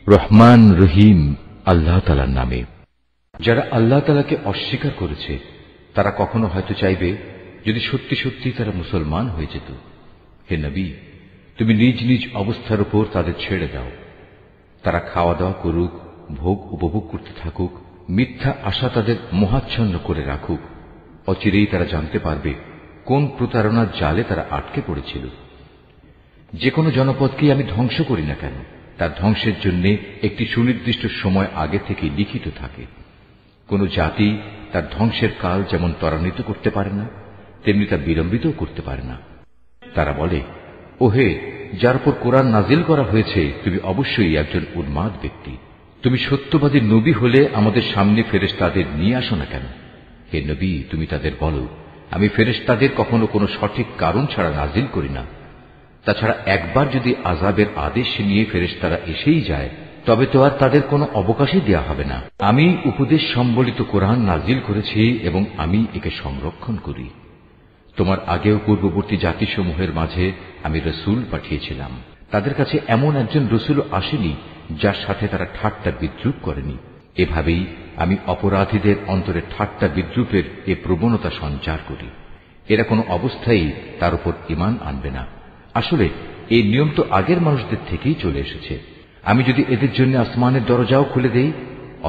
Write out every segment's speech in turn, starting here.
রহমান রহিম আল্লাহ তাআলার নামে। যারা আল্লাহ তাআলাকে অস্বীকার করেছে তারা কখনো হয়তো চাইবে যদি সত্যি সত্যি তারা মুসলমান হয়ে যেত। হে নবী, তুমি নিজ নিজ অবস্থার উপর তাদের ছেড়ে দাও। তারা খাওয়া দাওয়া করুক, ভোগ উপভোগ করতে থাকুক, মিথ্যা আশা তাদের মোহাচ্ছন্ন করে রাখুক। অচিরেই তারা জানতে পারবে কোন প্রতারণার জালে তারা আটকে পড়েছিল। যে কোনো জনপদকেই আমি ধ্বংস করি না কেন, তার ধ্বংসের জন্য একটি সুনির্দিষ্ট সময় আগে থেকে লিখিত থাকে। কোন জাতি তার ধ্বংসের কাল যেমন ত্বরান্বিত করতে পারে না, তেমনি তা বিলম্বিতও করতে পারে না। তারা বলে, ওহে, যার উপর কোরআন নাজিল করা হয়েছে তুমি অবশ্যই একজন উন্মাদ ব্যক্তি। তুমি সত্যবাদী নবী হলে আমাদের সামনে ফেরেশতাদের নিয়ে আসো না কেন? হে নবী, তুমি তাদের বলো, আমি ফেরেশতাদের কখনো কোনো সঠিক কারণ ছাড়া নাজিল করি না। তাছাড়া একবার যদি আযাবের আদেশ নিয়ে ফেরেশতারা এসেই যায় তবে তো আর তাদের কোনো অবকাশই দেয়া হবে না। আমি উপদেশ সম্বলিত কোরআন নাজিল করেছি এবং আমি একে সংরক্ষণ করি। তোমার আগেও পূর্ববর্তী জাতিসমূহের মাঝে আমি রসুল পাঠিয়েছিলাম। তাদের কাছে এমন একজন রসুলও আসেনি যার সাথে তারা ঠাট্টা বিদ্রূপ করেনি। এভাবেই আমি অপরাধীদের অন্তরে ঠাট্টা বিদ্রূপের এ প্রবণতা সঞ্চার করি। এরা কোনো অবস্থায় তার উপর ঈমান আনবে না। আসলে এই নিয়ম তো আগের মানুষদের থেকেই চলে এসেছে। আমি যদি এদের জন্য আসমানের দরজাও খুলে দেই,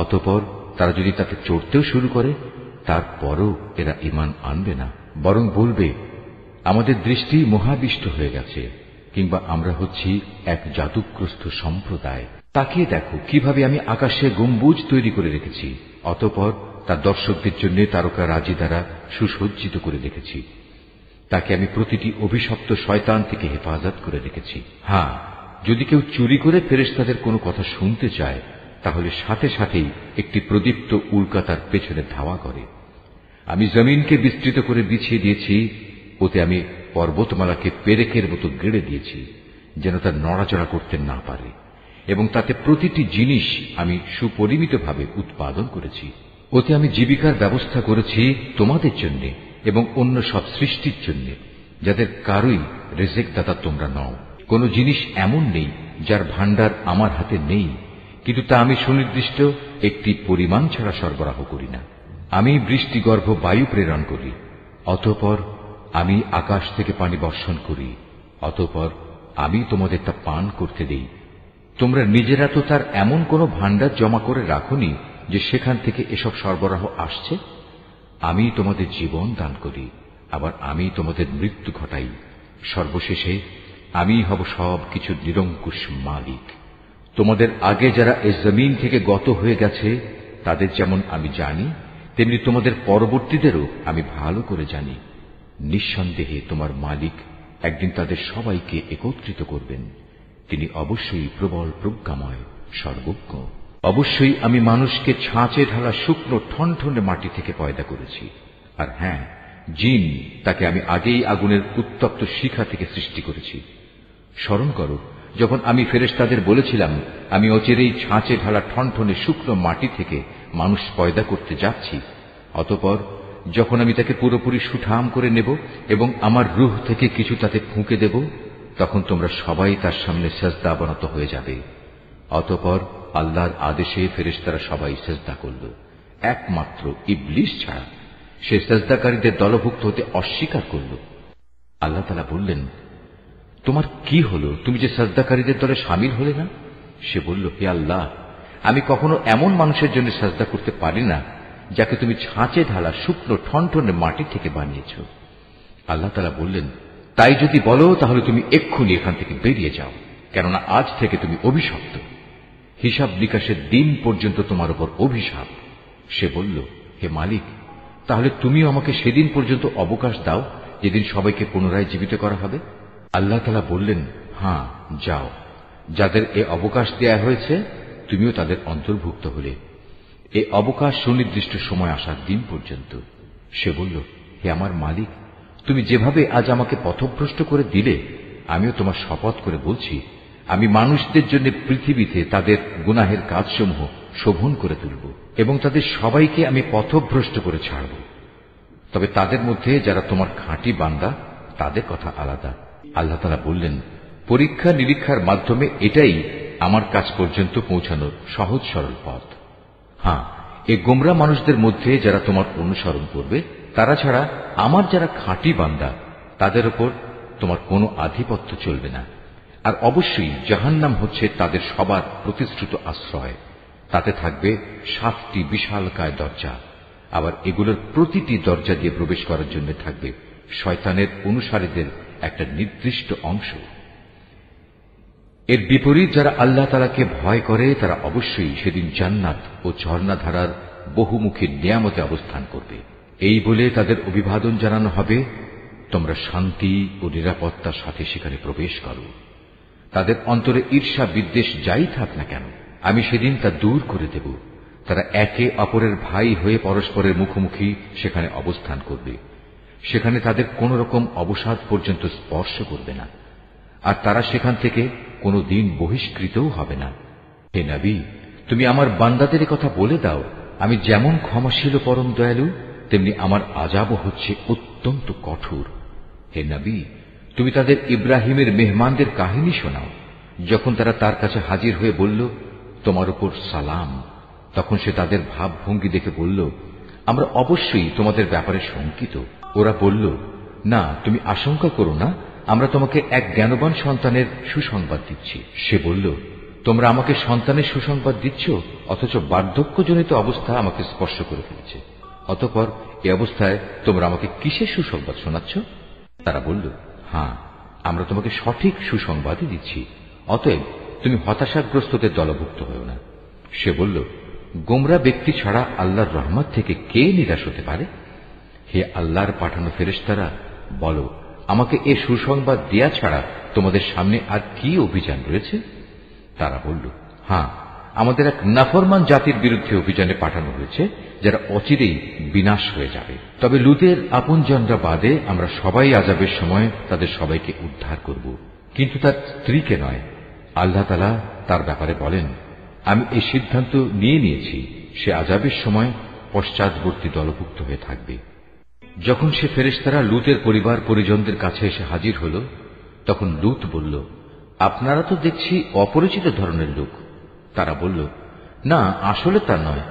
অতঃপর তারা যদি তাকে চড়তেও শুরু করে, তারপরও এরা ঈমান আনবে না, বরং বলবে আমাদের দৃষ্টি মোহাবিষ্ট হয়ে গেছে, কিংবা আমরা হচ্ছি এক জাদুগ্রস্ত সম্প্রদায়। তাকিয়ে দেখো কিভাবে আমি আকাশে গম্বুজ তৈরি করে রেখেছি, অতঃপর তার দর্শকদের জন্য তারকা রাজি দ্বারা সুসজ্জিত করে রেখেছি। তাকে আমি প্রতিটি অভিশপ্ত শয়তান থেকে হেফাজত করে রেখেছি। হ্যাঁ, যদি কেউ চুরি করে ফেরেশতাদের কোনো কথা শুনতে চায় তাহলে সাথে সাথেই একটি প্রদীপ্ত উল্কা তার পেছনে ধাওয়া করে। আমি জমিনকে বিস্তৃত করে বিছিয়ে দিয়েছি, ওতে আমি পর্বতমালাকে পেরেকের মতো গেড়ে দিয়েছি যেন তা নড়াচড়া করতে না পারে, এবং তাতে প্রতিটি জিনিস আমি সুপরিমিতভাবে উৎপাদন করেছি। ওতে আমি জীবিকার ব্যবস্থা করেছি তোমাদের জন্য এবং অন্য সব সৃষ্টির জন্য, যাদের কারোই রিজিক দাতা তোমরা নও। কোন জিনিস এমন নেই যার ভান্ডার আমার হাতে নেই, কিন্তু তা আমি সুনির্দিষ্ট একটি পরিমাণ ছাড়া সরবরাহ করি না। আমি বৃষ্টিগর্ভ বায়ু প্রেরণ করি, অতঃপর আমি আকাশ থেকে পানি বর্ষণ করি, অতঃপর আমি তোমাদের তা পান করতে দেই। তোমরা নিজেরা তো তার এমন কোন ভান্ডার জমা করে রাখোনি যে সেখান থেকে এসব সরবরাহ আসছে। আমি তোমাদের জীবন দান করি, আবার আমি তোমাদের মৃত্যু ঘটাই। সর্বশেষে আমি হব সব কিছুর নিরঙ্কুশ মালিক। তোমাদের আগে যারা এ জমিন থেকে গত হয়ে গেছে তাদের যেমন আমি জানি, তেমনি তোমাদের পরবর্তীদেরও আমি ভালো করে জানি। নিঃসন্দেহে তোমার মালিক একদিন তাদের সবাইকে একত্রিত করবেন। তিনি অবশ্যই প্রবল প্রজ্ঞাময়, সর্বজ্ঞ। অবশ্যই আমি মানুষকে ছাঁচে ঢালা শুকনো ঠনঠনে মাটি থেকে পয়দা করেছি। আর হ্যাঁ, জিন তাকে আমি আগেই আগুনের উত্তপ্ত শিখা থেকে সৃষ্টি করেছি। স্মরণ করো যখন আমি ফেরেশতাদের বলেছিলাম আমি অচিরেই ছাঁচে ঢালা ঠনঠনে শুকনো মাটি থেকে মানুষ পয়দা করতে যাচ্ছি, অতঃপর যখন আমি তাকে পুরোপুরি সুঠাম করে নেব এবং আমার রূহ থেকে কিছু তাতে ফুঁকে দেব, তখন তোমরা সবাই তার সামনে সেজদা অবনত হয়ে যাবে। অতঃপর আল্লাহর আদেশে ফেরেশতারা সবাই সেজদা করল, একমাত্র ইবলিস ছাড়া। সে সেজদাকারীদের দলভুক্ত হতে অস্বীকার করল। আল্লাহ তাআলা বললেন, তোমার কি হলো, তুমি যে সেজদাকারীদের দলে শামিল হলে না? সে বলল, হে আল্লাহ, আমি কখনো এমন মানুষের জন্য সেজদা করতে পারি না যাকে তুমি ছাঁচে ঢালা শুকনো ঠনঠনে মাটি থেকে বানিয়েছ। আল্লাহ তাআলা বললেন, তাই যদি বলো তাহলে তুমি এক্ষুনি এখান থেকে বেরিয়ে যাও, কেননা আজ থেকে তুমি অভিশপ্ত। হিসাব নিকাশের দিন পর্যন্ত তোমার উপর অভিশাপ। সে বলল, হে মালিক, তাহলে তুমিও আমাকে সেদিন পর্যন্ত অবকাশ দাও যেদিন সবাইকে পুনরায় জীবিত করা হবে। আল্লাহ তাআলা বললেন, হ্যাঁ, যাও। যাদের এ অবকাশ দেয়া হয়েছে তুমিও তাদের অন্তর্ভুক্ত হলে। এ অবকাশ সুনির্দিষ্ট সময় আসার দিন পর্যন্ত। সে বলল, হে আমার মালিক, তুমি যেভাবে আজ আমাকে পথভ্রষ্ট করে দিলে, আমিও তোমার শপথ করে বলছি আমি মানুষদের জন্য পৃথিবীতে তাদের গুনাহের কাজসমূহ শোভন করে তুলব এবং তাদের সবাইকে আমি পথভ্রষ্ট করে ছাড়ব। তবে তাদের মধ্যে যারা তোমার খাঁটি বান্দা তাদের কথা আলাদা। আল্লাহ তাআলা বললেন, পরীক্ষা নিরীক্ষার মাধ্যমে এটাই আমার কাছ পর্যন্ত পৌঁছানোর সহজ সরল পথ। হ্যাঁ, এ গোমরা মানুষদের মধ্যে যারা তোমার অনুসরণ করবে, তারা ছাড়া আমার যারা খাঁটি বান্দা, তাদের উপর তোমার কোনো আধিপত্য চলবে না। আর অবশ্যই জাহান্নাম হচ্ছে তাদের সবার প্রতিশ্রুত আশ্রয়। তাতে থাকবে 7টি বিশালকায় দরজা। আবার এগুলোর প্রতিটি দরজা দিয়ে প্রবেশ করার জন্য থাকবে শয়তানের অনুসারীদের একটা নির্দিষ্ট অংশ। এর বিপরীত যারা আল্লাহ তাআলাকে ভয় করে, তারা অবশ্যই সেদিন জান্নাত ও ঝর্ণাধারার বহুমুখী নিয়ামতে অবস্থান করবে। এই বলে তাদের অভিবাদন জানানো হবে, তোমরা শান্তি ও নিরাপত্তার সাথে সেখানে প্রবেশ করো। তাদের অন্তরে ঈর্ষা বিদ্বেষ যাই থাক না কেন, আমি সেদিন তা দূর করে দেব। তারা একে অপরের ভাই হয়ে পরস্পরের মুখোমুখি সেখানে অবস্থান করবে। সেখানে তাদের কোন রকম অবসাদ পর্যন্ত স্পর্শ করবে না, আর তারা সেখান থেকে কোনো দিন বহিষ্কৃতও হবে না। হে নবী, তুমি আমার বান্দাদের কথা বলে দাও, আমি যেমন ক্ষমাশীল পরম দয়ালু, তেমনি আমার আযাবও হচ্ছে অত্যন্ত কঠোর। হে নবী, তুমি তাদের ইব্রাহিমের মেহমানদের কাহিনী শোনাও। যখন তারা তার কাছে হাজির হয়ে বলল, তোমার উপর সালাম, তখন সে তাদের ভাবভঙ্গি দেখে বলল, আমরা অবশ্যই তোমাদের ব্যাপারে শঙ্কিত। ওরা বলল, না, তুমি আশঙ্কা করো না, আমরা তোমাকে এক জ্ঞানবান সন্তানের সুসংবাদ দিচ্ছি। সে বলল, তোমরা আমাকে সন্তানের সুসংবাদ দিচ্ছ, অথচ বার্ধক্যজনিত অবস্থা আমাকে স্পর্শ করে ফেলেছে। অতঃপর এ অবস্থায় তোমরা আমাকে কিসের সুসংবাদ শোনাচ্ছ? তারা বলল, হ্যাঁ, আমরা তোমাকে সঠিক সুসংবাদই দিচ্ছি, অতএব তুমি হতাশাগ্রস্তদের দলভুক্ত হও না। সে বলল, গোমরা ব্যক্তি ছাড়া আল্লাহর রহমত থেকে কে নিরাশ হতে পারে? হে আল্লাহর পাঠানো ফেরেশতারা, বলো, আমাকে এ সুসংবাদ দেয়া ছাড়া তোমাদের সামনে আর কি অভিযান রয়েছে? তারা বলল, হ্যাঁ, আমাদের এক নাফরমান জাতির বিরুদ্ধে অভিযানে পাঠানো হয়েছে, যারা অচিরেই বিনাশ হয়ে যাবে। তবে লুতের আপনজনরা বাদে আমরা সবাই আযাবের সময় তাদের সবাইকে উদ্ধার করব, কিন্তু তার স্ত্রীকে নয়। আল্লাহ তাআলা তার ব্যাপারে বলেন, আমি এই সিদ্ধান্ত নিয়েছি, সে আযাবের সময় পশ্চাৎবর্তী দলভুক্ত হয়ে থাকবে। যখন সে ফেরেশতারা লুতের পরিবার পরিজনদের কাছে এসে হাজির হল, তখন লুত বলল, আপনারা তো দেখছি অপরিচিত ধরনের লোক। তারা বলল, না, আসলে তা নয়,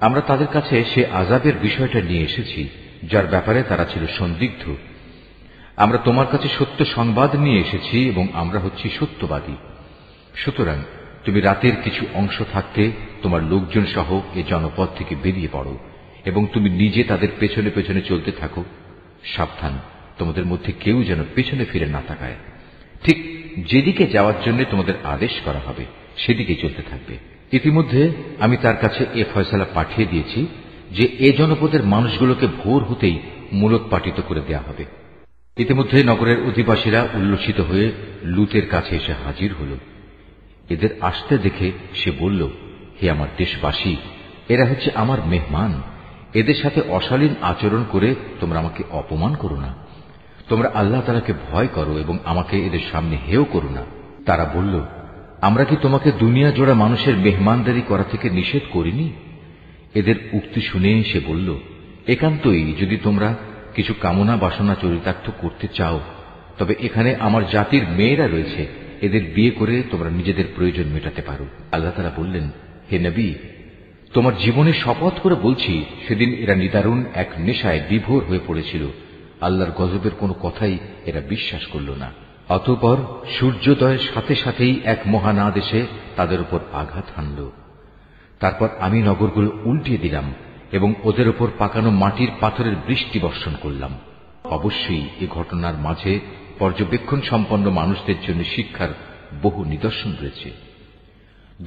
আমরা তাদের কাছে সে আযাবের বিষয়টা নিয়ে এসেছি, যার ব্যাপারে তারা ছিল সন্দিগ্ধ। আমরা তোমার কাছে সত্য সংবাদ নিয়ে এসেছি এবং আমরা হচ্ছি সত্যবাদী। সুতরাং তুমি রাতের কিছু অংশ থাকতে তোমার লোকজন সহ এ জনপদ থেকে বেরিয়ে পড়ো এবং তুমি নিজে তাদের পেছনে পেছনে চলতে থাকো। সাবধান, তোমাদের মধ্যে কেউ যেন পেছনে ফিরে না তাকায়। ঠিক যেদিকে যাওয়ার জন্য তোমাদের আদেশ করা হবে সেদিকে চলতে থাকবে। ইতিমধ্যে আমি তার কাছে এ ফয়সালা পাঠিয়ে দিয়েছি যে এ জনপদের মানুষগুলোকে ভোর হতেই মূলোৎপাটিত করে দেয়া হবে। ইতিমধ্যে নগরের অধিবাসীরা উল্লসিত হয়ে লুতের কাছে এসে হাজির হল। এদের আসতে দেখে সে বলল, হে আমার দেশবাসী, এরা হচ্ছে আমার মেহমান। এদের সাথে অশালীন আচরণ করে তোমরা আমাকে অপমান করো না। তোমরা আল্লাহ তাআলাকে ভয় করো এবং আমাকে এদের সামনে হেয় করো না। তারা বলল, আমরা কি তোমাকে দুনিয়া জোড়া মানুষের মেহমানদারি করা থেকে নিষেধ করিনি? এদের উক্তি শুনে সে বলল, একান্তই যদি তোমরা কিছু কামনা বাসনা চরিতার্থ করতে চাও, তবে এখানে আমার জাতির মেয়েরা রয়েছে, এদের বিয়ে করে তোমরা নিজেদের প্রয়োজন মেটাতে পারো। আল্লাহ তাআলা বললেন, হে নবী, তোমার জীবনে শপথ করে বলছি, সেদিন এরা নিদারুণ এক নেশায় বিভোর হয়ে পড়েছিল। আল্লাহর গজবের কোনো কথাই এরা বিশ্বাস করল না। অতঃপর সূর্যোদয়ের সাথে সাথেই এক মহান আদেশে তাদের উপর আঘাত হানল। তারপর আমি নগরগুলো উল্টিয়ে দিলাম এবং ওদের উপর পাকানো মাটির পাথরের বৃষ্টি বর্ষণ করলাম। অবশ্যই এ ঘটনার মাঝে পর্যবেক্ষণ সম্পন্ন মানুষদের জন্য শিক্ষার বহু নিদর্শন রয়েছে।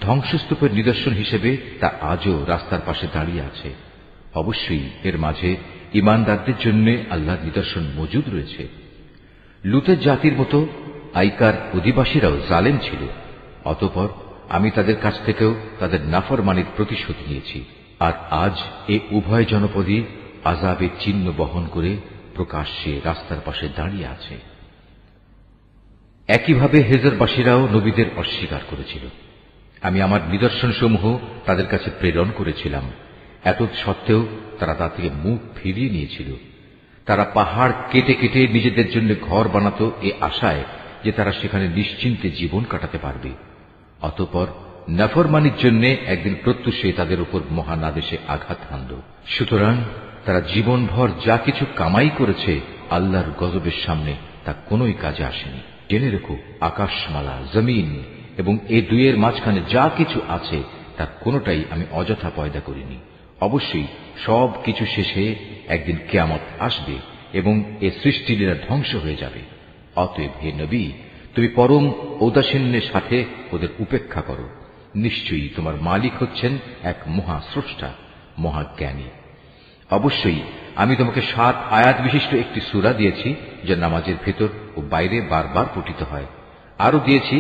ধ্বংসস্তূপের নিদর্শন হিসেবে তা আজও রাস্তার পাশে দাঁড়িয়ে আছে। অবশ্যই এর মাঝে ঈমানদারদের জন্য আল্লাহর নিদর্শন মজুদ রয়েছে। লুতের জাতির মতো আইকার অধিবাসীরাও জালেম ছিল। অতঃপর আমি তাদের কাছ থেকেও তাদের নাফরমানির প্রতিশোধ নিয়েছি। আর আজ এ উভয় জনপদই আযাবের চিহ্ন বহন করে প্রকাশ্যে রাস্তার পাশে দাঁড়িয়ে আছে। একইভাবে হেজরবাসীরাও নবীদের অস্বীকার করেছিল। আমি আমার নিদর্শনসমূহ তাদের কাছে প্রেরণ করেছিলাম, এত সত্ত্বেও তারা তা থেকে মুখ ফিরিয়ে নিয়েছিল। তারা পাহাড় কেটে কেটে নিজেদের জন্য ঘর বানাতো এ আশায় যে তারা সেখানে নিশ্চিন্তে জীবন কাটাতে পারবে। অতঃপর নাফরমানির জন্য একদিন প্রত্যুষে তাদের উপর মহান আদেশে আঘাত হানল। সুতরাং তারা জীবনভর যা কিছু কামাই করেছে আল্লাহর গজবের সামনে তা কোনোই কাজে আসেনি। জেনে রেখো, আকাশমালা, জমিন এবং এ দুইয়ের মাঝখানে যা কিছু আছে তার কোনোটাই আমি অযথা পয়দা করিনি। অবশ্যই সব কিছু শেষে একদিন কিয়ামত আসবে এবং এ সৃষ্টিলীলা ধ্বংস হয়ে যাবে। অতএব হে নবী, তুমি পরম ঔদাসীন্যের সাথে ওদের উপেক্ষা করো। নিশ্চয়ই তোমার মালিক হচ্ছেন এক মহাস্রষ্টা, মহাজ্ঞানী। অবশ্যই আমি তোমাকে 7 আয়াত বিশিষ্ট একটি সূরা দিয়েছি, যা নামাজের ভেতর ও বাইরে বারবার পঠিত হয়। আরো দিয়েছি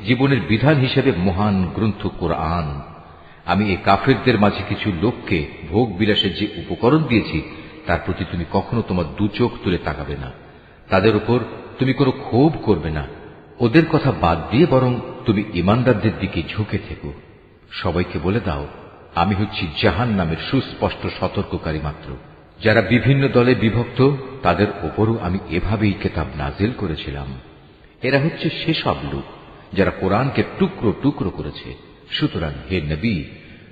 জীবনের বিধান হিসেবে মহান গ্রন্থ কোরআন। আমি এই কাফেরদের মাঝে কিছু লোককে ভোগ বিলাসের যে উপকরণ দিয়েছি তার প্রতি তুমি কখনো তোমার দু চোখ তুলে তাকাবে না। তাদের উপর তুমি কোনো ক্ষোভ করবে না। ওদের কথা বাদ দিয়ে বরং তুমি ঈমানদারদের দিকে ঝুঁকে থেকো। সবাইকে বলে দাও, আমি হচ্ছি জাহান্নামের সুস্পষ্ট সতর্ককারী মাত্র। যারা বিভিন্ন দলে বিভক্ত তাদের ওপরও আমি এভাবেই কিতাব নাজিল করেছিলাম। এরা হচ্ছে সেসব লোক যারা কোরআনকে টুকরো টুকরো করেছে। সুতরাং হে নবী,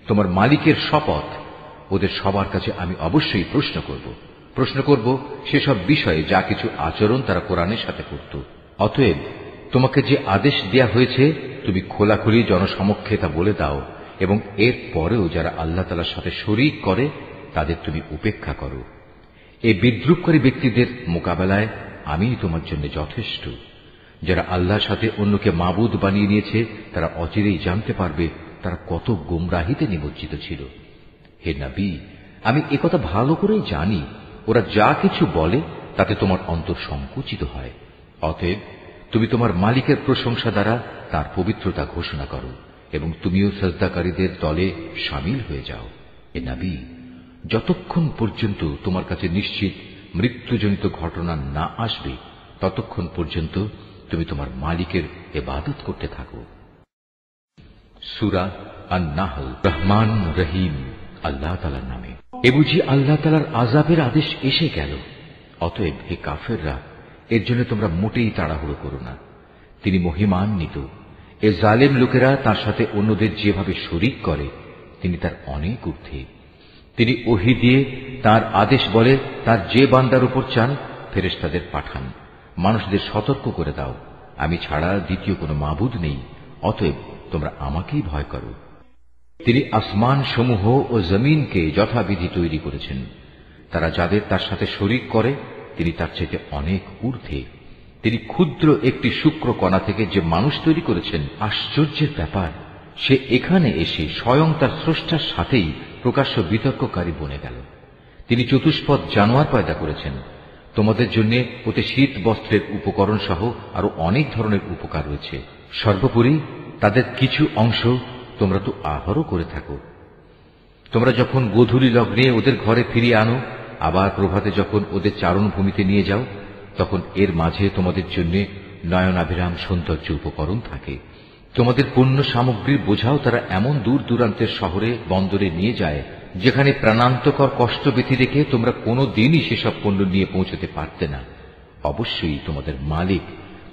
তোমার মালিকের শপথ, ওদের সবার কাছে আমি অবশ্যই প্রশ্ন করব সেসব বিষয়ে যা কিছু আচরণ তারা কোরআনের সাথে করত। অতএব তোমাকে যে আদেশ দেয়া হয়েছে তুমি খোলাখুলি জনসমক্ষে তা বলে দাও, এবং এর পরেও যারা আল্লাহ তাআলার সাথে শরীক করে তাদের তুমি উপেক্ষা করো। এই বিদ্রুপকারী ব্যক্তিদের মোকাবেলায় আমি তোমার জন্য যথেষ্ট। যারা আল্লাহর সাথে অন্যকে মাবুদ বানিয়ে নিয়েছে তারা অচিরেই জানতে পারবে তারা কত গোমরাহিতে নিমজ্জিত ছিল। হে নবী, আমি একথা ভালো করেই জানি, ওরা যা কিছু বলে তাতে তোমার অন্তর সংকুচিত হয়। অতএব তুমি তোমার মালিকের প্রশংসা দ্বারা তার পবিত্রতা ঘোষণা করো এবং তুমিও সাজদাকারীদের দলে শামিল হয়ে যাও। হে নবী, যতক্ষণ পর্যন্ত তোমার কাছে নিশ্চিত মৃত্যুজনিত ঘটনা না আসবে ততক্ষণ পর্যন্ত তুমি তোমার মালিকের ইবাদত করতে থাকো। সূরা আন-নাহল। রহমান রহিম আল্লাহ তাআলার নামে। এ বুঝি আল্লাহ তাআলার আযাবের আদেশ এসে গেল? অতএব হে কাফেররা, এর জন্য তোমরা মোটেই তাড়াহুড়ো করো না। তিনি মহিমান্বিত। এ জালেম লোকেরা তার সাথে অন্যদের যেভাবে শরীক করে তিনি তার অনেক ঊর্ধ্বে। তিনি ওহী দিয়ে তার আদেশ বলে তার যে বান্দার উপর চান ফেরেশতাদের পাঠান। মানুষদের সতর্ক করে দাও, আমি ছাড়া দ্বিতীয় কোনো মাবুদ নেই, অতএব তোমরা আমাকেই ভয় করো। তিনি আসমান সমূহ ও জমিনকে যথাবিধি তৈরি করেছেন। তারা যাদের তার সাথে শরীক করে তিনি তার চাইতে অনেক ঊর্ধ্বে। তিনি ক্ষুদ্র একটি শুক্র কণা থেকে যে মানুষ তৈরি করেছেন, আশ্চর্যের ব্যাপার, সে এখানে এসে স্বয়ং তার স্রষ্টার সাথেই প্রকাশ্য বিতর্ককারী বনে গেল। তিনি চতুষ্পদ জানোয়ার পয়দা করেছেন। তোমাদের জন্য ওতে শীত বস্ত্রের উপকরণ সহ আরো অনেক ধরনের উপকার রয়েছে। সর্বোপরি তাদের কিছু অংশ তোমরা তো আহারও করে থাকো। তোমরা যখন গোধূলি লগ্নে ওদের ঘরে ফিরিয়ে আনো, আবার প্রভাতে যখন ওদের চারণভূমিতে নিয়ে যাও, তখন এর মাঝে তোমাদের জন্য নয়নাভিরাম সৌন্দর্য উপকরণ থাকে। তোমাদের পণ্য সামগ্রীর বোঝাও তারা এমন দূর দূরান্তের শহরে বন্দরে নিয়ে যায় যেখানে প্রাণান্তকর কষ্ট ব্যথি রেখে তোমরা কোনো দিনই সেসব পণ্য নিয়ে পৌঁছতে পারতে না। অবশ্যই তোমাদের মালিক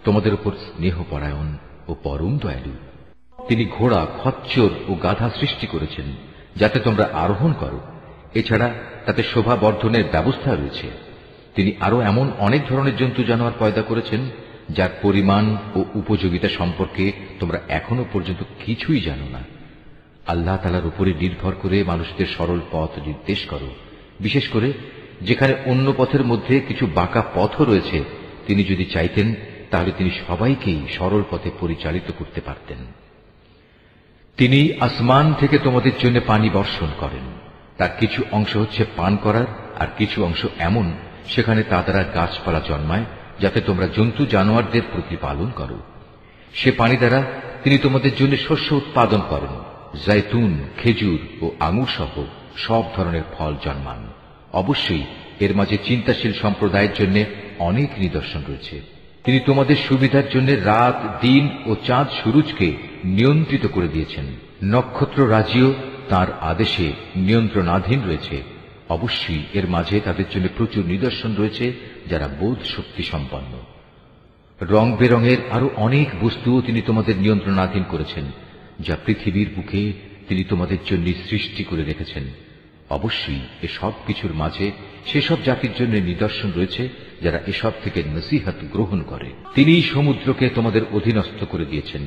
তোমাদের উপর স্নেহপরায়ণ ও পরম দয়ালু। তিনি ঘোড়া, খচ্চর ও গাধা সৃষ্টি করেছেন যাতে তোমরা আরোহণ করো। এছাড়া তাতে শোভা বর্ধনের ব্যবস্থা রয়েছে। তিনি আরো এমন অনেক ধরনের জন্তু জানোয়ার পয়দা করেছেন যার পরিমাণ ও উপযোগিতা সম্পর্কে তোমরা এখনো পর্যন্ত কিছুই জানো না। আল্লাহ তাআলার উপরে নির্ভর করে মানুষদের সরল পথ নির্দেশ করো, বিশেষ করে যেখানে অন্য পথের মধ্যে কিছু বাঁকা পথও রয়েছে। তিনি যদি চাইতেন তাহলে তিনি সবাইকেই সরল পথে পরিচালিত করতে পারতেন। তিনি আসমান থেকে তোমাদের জন্য পানি বর্ষণ করেন। তার কিছু অংশ হচ্ছে পান করার, আর কিছু অংশ এমন সেখানে তা দ্বারা গাছপালা জন্মায় যাতে তোমরা জন্তু জানোয়ারদের প্রতিপালন করো। সে পানি দ্বারা তিনি তোমাদের জন্য শস্য উৎপাদন করেন। জৈতুন, খেজুর ও আঙুর সহ সব ধরনের ফল জন্মান। অবশ্যই এর মাঝে চিন্তাশীল সম্প্রদায়ের জন্য অনেক নিদর্শন রয়েছে। তিনি তোমাদের সুবিধার জন্য রাত, দিন ও চাঁদ সূরজকে নিয়ন্ত্রিত করে দিয়েছেন। নক্ষত্র রাজিও তার আদেশে নিয়ন্ত্রণাধীন রয়েছে। অবশ্যই এর মাঝে তাদের জন্য প্রচুর নিদর্শন রয়েছে যারা বোধ শক্তি সম্পন্ন। রং বেরঙের আরো অনেক বস্তুও তিনি তোমাদের নিয়ন্ত্রণাধীন করেছেন, যা পৃথিবীর বুকে তিনি তোমাদের জন্য সৃষ্টি করে রেখেছেন। অবশ্যই এসব কিছুর মাঝে সেসব জাতির জন্য নিদর্শন রয়েছে যারা এসব থেকে নসিহত গ্রহণ করে। তিনিই সমুদ্রকে তোমাদের অধীনস্থ করে দিয়েছেন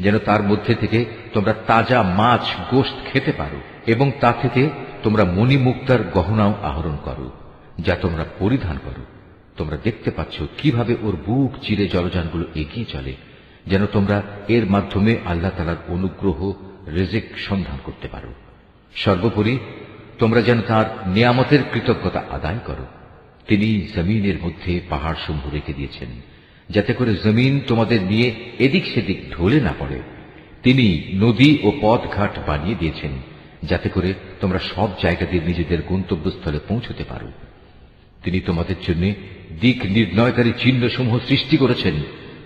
যেন তার মধ্যে থেকে তোমরা তাজা মাছ গোশত খেতে পারো, এবং তা থেকে তোমরা মণিমুক্তার গহনাও আহরণ করো, যা তোমরা পরিধান করো। তোমরা দেখতে পাচ্ছ কিভাবে ওর বুক চিরে জলযানগুলো এগিয়ে চলে, যেন তোমরা এর মাধ্যমে আল্লাহ তাআলার অনুগ্রহ রিজিক সন্ধান করতে পারো। সর্বোপরি তোমরা যেন তার নিয়ামতের কৃতজ্ঞতা আদায় করো। তিনি জমিনের মধ্যে পাহাড় সমূহ রেখে দিয়েছেন যাতে করে জমিন তোমাদের নিয়ে এদিক সেদিক ঢলে না পড়ে। তিনি নদী ও পথঘাট বানিয়ে দিয়েছেন যাতে করে তোমরা সব জায়গা দিয়ে নিজেদের গন্তব্যস্থলে পৌঁছতে পারো। তিনি তোমাদের জন্য দিক নির্ণয়কারী চিহ্নসমূহ সৃষ্টি করেছেন।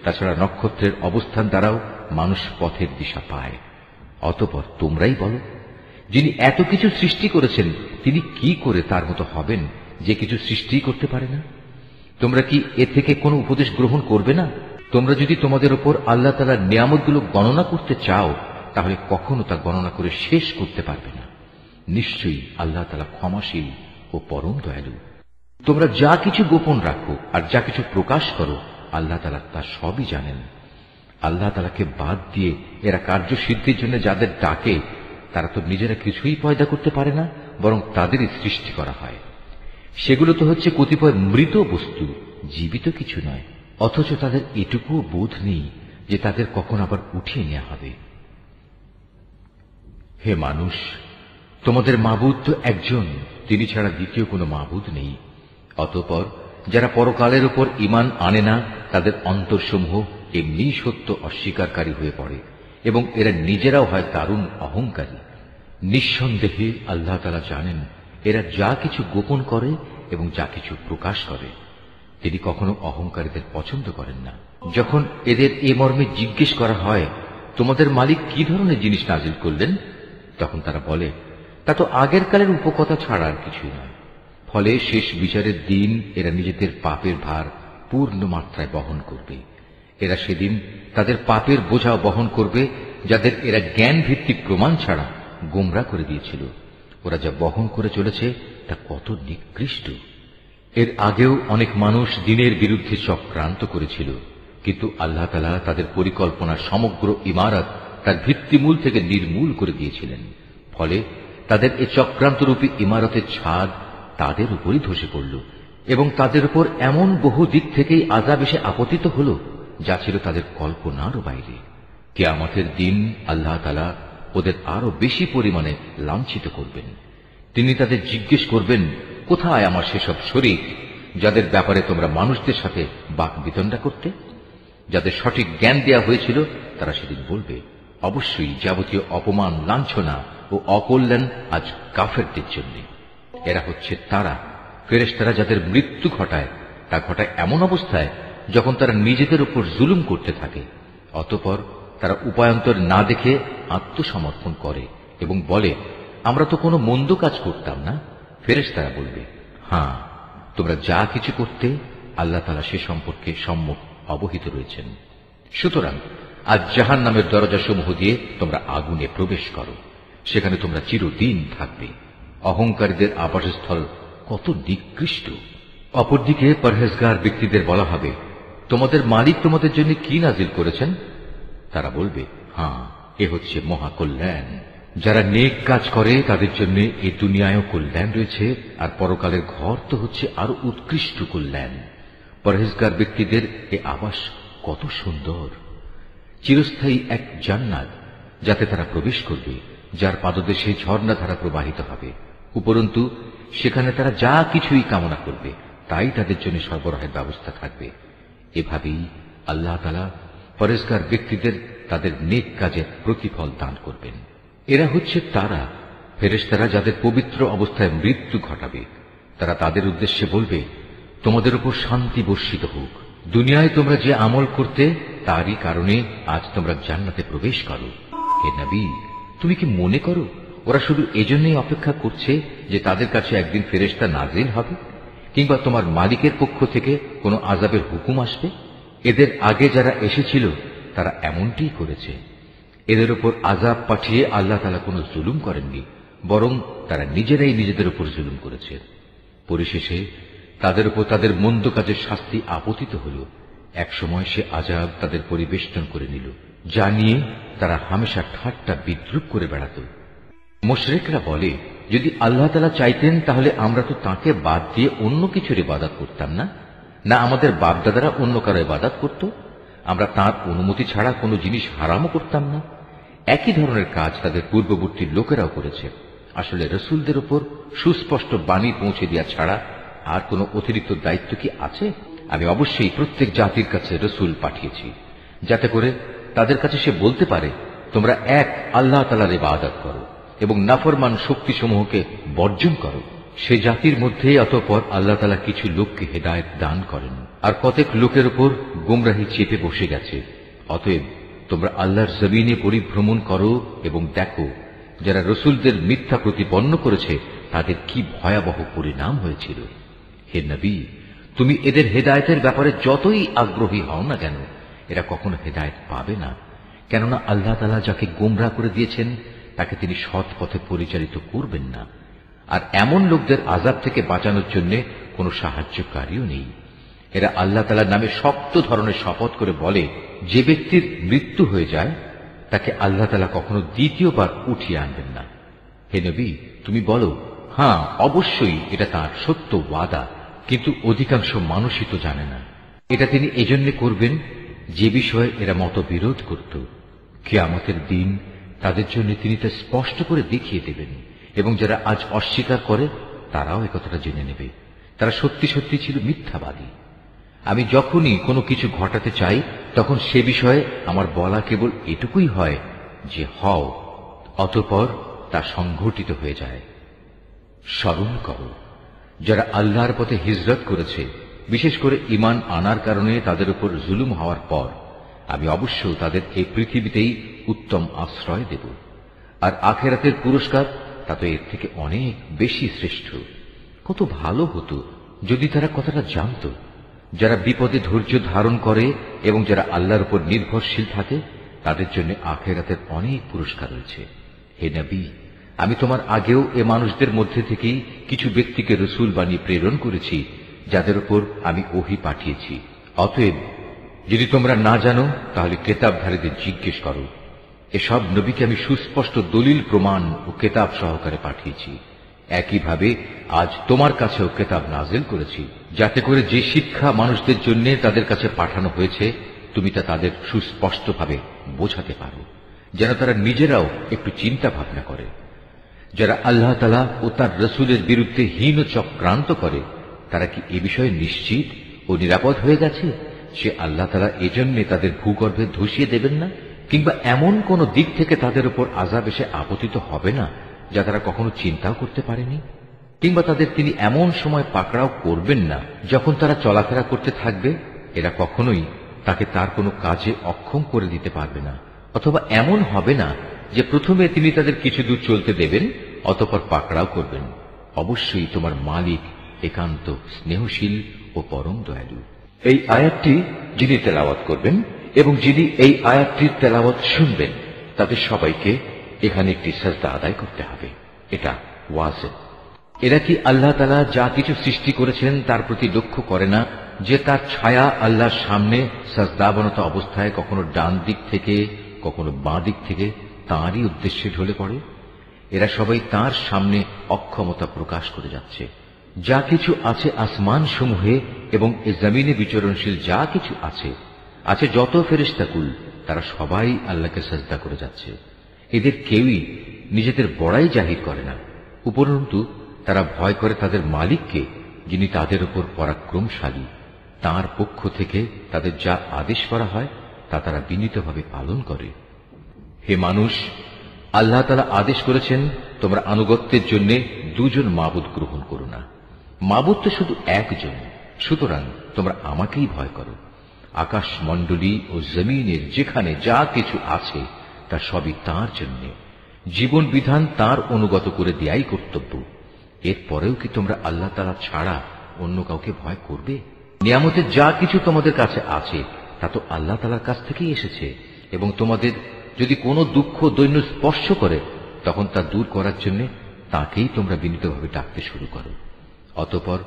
তাছাড়া নক্ষত্রের অবস্থান দ্বারাও মানুষ পথের দিশা পায়। অতঃপর তোমরাই বলো, যিনি এত কিছু সৃষ্টি করেছেন তিনি কি করে তার মতো হবেন যে কিছু সৃষ্টি করতে পারে না? তোমরা কি এ থেকে কোনো উপদেশ গ্রহণ করবে না? তোমরা যদি তোমাদের উপর আল্লাহ তাআলার নিয়ামতগুলো গণনা করতে চাও তাহলে কখনো তা গণনা করে শেষ করতে পারবে না। নিশ্চয়ই আল্লাহ তাআলা ক্ষমাশীল ও পরম দয়ালু। তোমরা যা কিছু গোপন রাখো আর যা কিছু প্রকাশ করো আল্লাহ তাআলা তা সবই জানেন। আল্লাহ তাআলাকে বাদ দিয়ে এরা কার্যসিদ্ধির জন্য যাদের ডাকে তারা তো নিজেরা কিছুই পয়দা করতে পারে না, বরং তাদেরই সৃষ্টি করা হয়। সেগুলো তো হচ্ছে কতিপয় মৃত বস্তু, জীবিত কিছু নয়। অথচ তাদের এটুকুও বোধ নেই যে তাদের কখন আবার উঠিয়ে নেওয়া হবে। হে মানুষ, তোমাদের মাবুদ তো একজন, তিনি ছাড়া দ্বিতীয় কোনো মাবুদ নেই। অতঃপর যারা পরকালের উপর ঈমান আনে না তাদের অন্তরসমূহ এমনি সত্য অস্বীকারী হয়ে পড়ে এবং এরা নিজেরাও হয় দারুণ অহংকারী। নিঃসন্দেহে আল্লাহ তাআলা জানেন এরা যা কিছু গোপন করে এবং যা কিছু প্রকাশ করে। তিনি কখনো অহংকারীদের পছন্দ করেন না। যখন এদের এ মর্মে জিজ্ঞেস করা হয়, তোমাদের মালিক কি ধরনের জিনিস নাজিল করলেন, তখন তারা বলে, তা তো আগের কালের উপকথা ছাড়া আর কিছুই নয়। ফলে শেষ বিচারের দিন এরা নিজেদের পাপের ভার পূর্ণ মাত্রায় বহন করবে। এরা সেদিন তাদের পাপের বোঝা বহন করবে যাদের এরা জ্ঞান ভিত্তিক প্রমাণ ছাড়া গোমরা করে দিয়েছিল। ওরা যা বহন করে চলেছে তা কত নিকৃষ্ট। এর আগেও অনেক মানুষ দ্বীনের বিরুদ্ধে চক্রান্ত করেছিল, কিন্তু আল্লাহ তাআলা তাদের পরিকল্পনার সমগ্র ইমারত তার ভিত্তিমূল থেকে নির্মূল করে দিয়েছিলেন। ফলে তাদের এই চক্রান্তরূপী ইমারতের ছাদ তাদের উপরই ধসে পড়ল এবং তাদের উপর এমন বহু দিক থেকেই আযাব এসে আপতিত হল যা ছিল তাদের কল্পনারও বাইরে। কিয়ামতের দিন আল্লাহ তাআলা ওদের আরো বেশি পরিমাণে লাঞ্ছিত করবেন। তিনি তাদের জিজ্ঞেস করবেন, কোথায় আমার সেসব শরীক যাদের ব্যাপারে তোমরা মানুষদের সাথে বাক বিতণ্ডা করতে? যাদের সঠিক জ্ঞান দেয়া হয়েছিল তারা সেদিন বলবে, অবশ্যই যাবতীয় অপমান, লাঞ্ছনা ও অকল্যাণ আজ কাফেরদের জন্য। এরা হচ্ছে তারা ফেরেশতারা যাদের মৃত্যু ঘটায়, তা ঘটায় এমন অবস্থায় যখন তারা নিজেদের উপর জুলুম করতে থাকে। অতঃপর তারা উপায়ান্তর না দেখে আত্মসমর্পণ করে এবং বলে, আমরা তো কোনো মন্দ কাজ করতাম না। ফেরেশতারা বলবে, হ্যাঁ, তোমরা যা কিছু করতে আল্লাহ তাআলা সে সম্পর্কে সম্যক অবহিত রয়েছেন। সুতরাং আজ জাহান্নামের দরজাসমূহ দিয়ে তোমরা আগুনে প্রবেশ করো, সেখানে তোমরা চিরদিন থাকবে। অহংকারীদের আবাসস্থল কত নিকৃষ্ট। অপরদিকে পরহেজগার ব্যক্তিদের বলা হবে, তোমাদের মালিক তোমাদের জন্য কি নাজিল করেছেন? তারা বলবে, হ্যাঁ, এ হচ্ছে মহাকল্যাণ। যারা নেক কাজ করে তাদের জন্য এই দুনিয়ায়ও কল্যাণ রয়েছে, আর পরকালের ঘর তো হচ্ছে আরো উৎকৃষ্ট কল্যাণ। পরহেজগার ব্যক্তিদের এ আবাস কত সুন্দর, চিরস্থায়ী এক জান্নাত যাতে তারা প্রবেশ করবে, যার পাদদেশে ঝর্ণাধারা প্রবাহিত হবে। উপরন্তু সেখানে তারা যা কিছুই কামনা করবে তাই তাদের জন্য সরবরাহের ব্যবস্থা থাকবে। এভাবেই আল্লাহ তাআলা পরহেজগার ব্যক্তিদের তাদের নেক কাজের প্রতিফল দান করবেন। এরা হচ্ছে তারা ফেরেশতারা যাদের পবিত্র অবস্থায় মৃত্যু ঘটাবে। তারা তাদের উদ্দেশ্যে বলবে, তোমাদের উপর শান্তি বর্ষিত হোক। দুনিয়ায় তোমরা যে আমল করতে তারই কারণে আজ তোমরা জান্নাতে প্রবেশ করো। হে নবী, তুমি কি মনে করো ওরা শুধু এজন্যই অপেক্ষা করছে যে তাদের কাছে একদিন ফেরেশতা নাজিল হবে, কিংবা তোমার মালিকের পক্ষ থেকে কোনো আযাবের হুকুম আসবে? এদের আগে যারা এসেছিল তারা এমনটিই করেছে। এদের উপর আযাব পাঠিয়ে আল্লাহ তাআলা কোনো জুলুম করেননি, বরং তারা নিজেরাই নিজেদের উপর জুলুম করেছে। পরিশেষে তাদের উপর তাদের মন্দ কাজের শাস্তি আপতিত হল। একসময় সে আযাব তাদের পরিবেষ্টন করে নিল, যা নিয়ে তারা হামেশা ঠাট্টা বিদ্রূপ করে বেড়াত। মুশরিকরা বলে, যদি আল্লাহ তাআলা চাইতেন তাহলে আমরা তো তাঁকে বাদ দিয়ে অন্য কিছুর ইবাদত করতাম না, না আমাদের বাপদাদারা অন্য কারো ইবাদত করত, আমরা তাঁর অনুমতি ছাড়া কোনো জিনিস হারামও করতাম না। একই ধরনের কাজ তাদের পূর্ববর্তী লোকেরাও করেছে। আসলে রসুলদের উপর সুস্পষ্ট বাণী পৌঁছে দেওয়া ছাড়া আর কোনো অতিরিক্ত দায়িত্ব কি আছে? আমি অবশ্যই প্রত্যেক জাতির কাছে রসুল পাঠিয়েছি, যাতে করে তাদের কাছে সে বলতে পারে, তোমরা এক আল্লাহ তাআলার ইবাদত করো এবং নাফরমান শক্তিসমূহকে বর্জন করো। সে জাতির মধ্যে অতঃপর আল্লাহ তাআলা কিছু লোককে হেদায়েত দান করেন, আর কতক লোকের উপর গোমরাহি চেপে বসে গেছে। অতএব তোমরা আল্লাহর জমিনে পরিভ্রমণ করো এবং দেখো যারা রসুলদের মিথ্যা প্রতিপন্ন করেছে তাদের কি ভয়াবহ পরিণাম হয়েছিল। হে নবী, তুমি এদের হেদায়েতের ব্যাপারে যতই আগ্রহী হও না কেন, এরা কখনো হেদায়েত পাবে না, কেননা আল্লাহ তাআলা যাকে গোমরাহ করে দিয়েছেন তাকে তিনি সৎ পথে পরিচালিত করবেন না। আর এমন লোকদের আযাব থেকে বাঁচানোর জন্য কোনো সাহায্যকারীও নেই। এরা আল্লাহ তাআলার নামে শক্ত ধরনের শপথ করে বলে, যে ব্যক্তির মৃত্যু হয়ে যায় তাকে আল্লাহ তাআলা কখনো দ্বিতীয়বার উঠিয়ে আনবেন না। হে নবী, তুমি বলো, হ্যাঁ অবশ্যই এটা তাঁর সত্য ওয়াদা, কিন্তু অধিকাংশ মানুষই তো জানে না। এটা তিনি এজন্য করবেন যে বিষয়ে এরা মতবিরোধ করত। কিয়ামতের দিন তাদের জন্য তিনি তা স্পষ্ট করে দেখিয়ে দেবেন, এবং যারা আজ অস্বীকার করে তারাও একথাটা জেনে নেবে, তারা সত্যি সত্যি ছিল মিথ্যাবাদী। আমি যখনই কোনো কিছু ঘটাতে চাই তখন সে বিষয়ে আমার বলা কেবল এটুকুই হয় যে হও, অতঃপর তা সংঘটিত হয়ে যায়। স্মরণ করো, যারা আল্লাহর পথে হিজরত করেছে, বিশেষ করে ঈমান আনার কারণে তাদের উপর জুলুম হওয়ার পর আমি অবশ্য তাদের এই পৃথিবীতেই উত্তম আশ্রয় দেব, আর আখিরাতের পুরস্কার তা তো এর থেকে অনেক বেশি শ্রেষ্ঠ। কত ভালো হতো যদি তারা কথাটা জানত। যারা বিপদে ধৈর্য ধারণ করে এবং যারা আল্লাহর উপর নির্ভরশীল থাকে তাদের জন্য আখিরাতের অনেক পুরস্কার রয়েছে। হে নবী, আমি তোমার আগেও এ মানুষদের মধ্যে থেকেই কিছু ব্যক্তিকে রসুল বানিয়ে প্রেরণ করেছি, যাদের উপর আমি ওহী পাঠিয়েছি। অতএব যদি তোমরা না জানো তাহলে কেতাবধারীদের জিজ্ঞেস করো। এসব নবীকে আমি সুস্পষ্ট দলিল প্রমাণ ও কেতাব সহকারে পাঠিয়েছি। একইভাবে আজ তোমার কাছেও কেতাব নাজিল করেছি, যাতে করে যে শিক্ষা মানুষদের জন্য তাদের কাছে পাঠানো হয়েছে তুমি তা তাদের সুস্পষ্টভাবে বোঝাতে পারো, যেন তারা নিজেরাও একটু চিন্তা ভাবনা করে। যারা আল্লাহ তাআলা ও তার রসুলের বিরুদ্ধে হীন চক্রান্ত করে তারা কি এ বিষয়ে নিশ্চিত ও নিরাপদ হয়ে গেছে সে আল্লাহ তাআলা এজন্য তাদের ভূগর্ভে ধসিয়ে দেবেন না, কিংবা এমন কোন দিক থেকে তাদের উপর আযাব এসে আপতিত হবে না যা তারা কখনো চিন্তাও করতে পারেনি, কিংবা তাদের তিনি এমন সময় পাকড়াও করবেন না যখন তারা চলাফেরা করতে থাকবে। এরা কখনোই তাকে তার কোনো কাজে অক্ষম করে দিতে পারবে না, অথবা এমন হবে না যে প্রথমে তিনি তাদের কিছু দূর চলতে দেবেন অতঃপর পাকড়াও করবেন। অবশ্যই তোমার মালিক একান্ত স্নেহশীল ও পরম দয়ালু। এই আয়াতটি যিনি তেলাওয়াত করবেন এবং যিনি এই আয়াতটির তেলাওয়াত শুনবেন তাদের সবাইকে এখানে একটি সাজদা আদায় করতে হবে। এটা ওয়াজিব। এরা কি আল্লাহ তাআলা যা কিছু সৃষ্টি করেছেন তার প্রতি লক্ষ্য করে না যে তার ছায়া আল্লাহর সামনে সাজদাবনত অবস্থায় কখনো ডান দিক থেকে কখনো বাঁ দিক থেকে তাঁরই উদ্দেশ্যে ঢলে পড়ে? এরা সবাই তাঁর সামনে অক্ষমতা প্রকাশ করে যাচ্ছে। যা কিছু আছে আসমান সমূহে এবং এ জমিনে বিচরণশীল যা কিছু আছে যত ফেরেশতাকুল, তারা সবাই আল্লাহকে সাজদা করে যাচ্ছে। এদের কেউই নিজেদের বড়াই জাহির করে না, উপরন্তু তারা ভয় করে তাদের মালিককে, যিনি তাদের উপর পরাক্রমশালী। তাঁর পক্ষ থেকে তাদের যা আদেশ করা হয় তা তারা বিনীতভাবে পালন করে। হে মানুষ, আল্লাহ তাআলা আদেশ করেছেন তোমরা আনুগত্যের জন্য দুজন মাবুদ গ্রহণ করো না। মাবুদ তো শুধু একজন, সুতরাং তোমরা আমাকেই ভয় করো। আকাশ মণ্ডলী ও জমিনের যেখানে যা কিছু আছে তা সবই তাঁর জন্য। জীবন বিধান তাঁর অনুগত করে দেয়াই কর্তব্য। এরপরেও কি তোমরা আল্লাহ তাআলা ছাড়া অন্য কাউকে ভয় করবে? নিয়ামতের যা কিছু তোমাদের কাছে আছে তা তো আল্লাহ তাআলার কাছ থেকেই এসেছে, এবং তোমাদের যদি কোনো দুঃখ দৈন্য স্পর্শ করে তখন তা দূর করার জন্য তাকেই তোমরা বিনীতভাবে ডাকতে শুরু করো। অতঃপর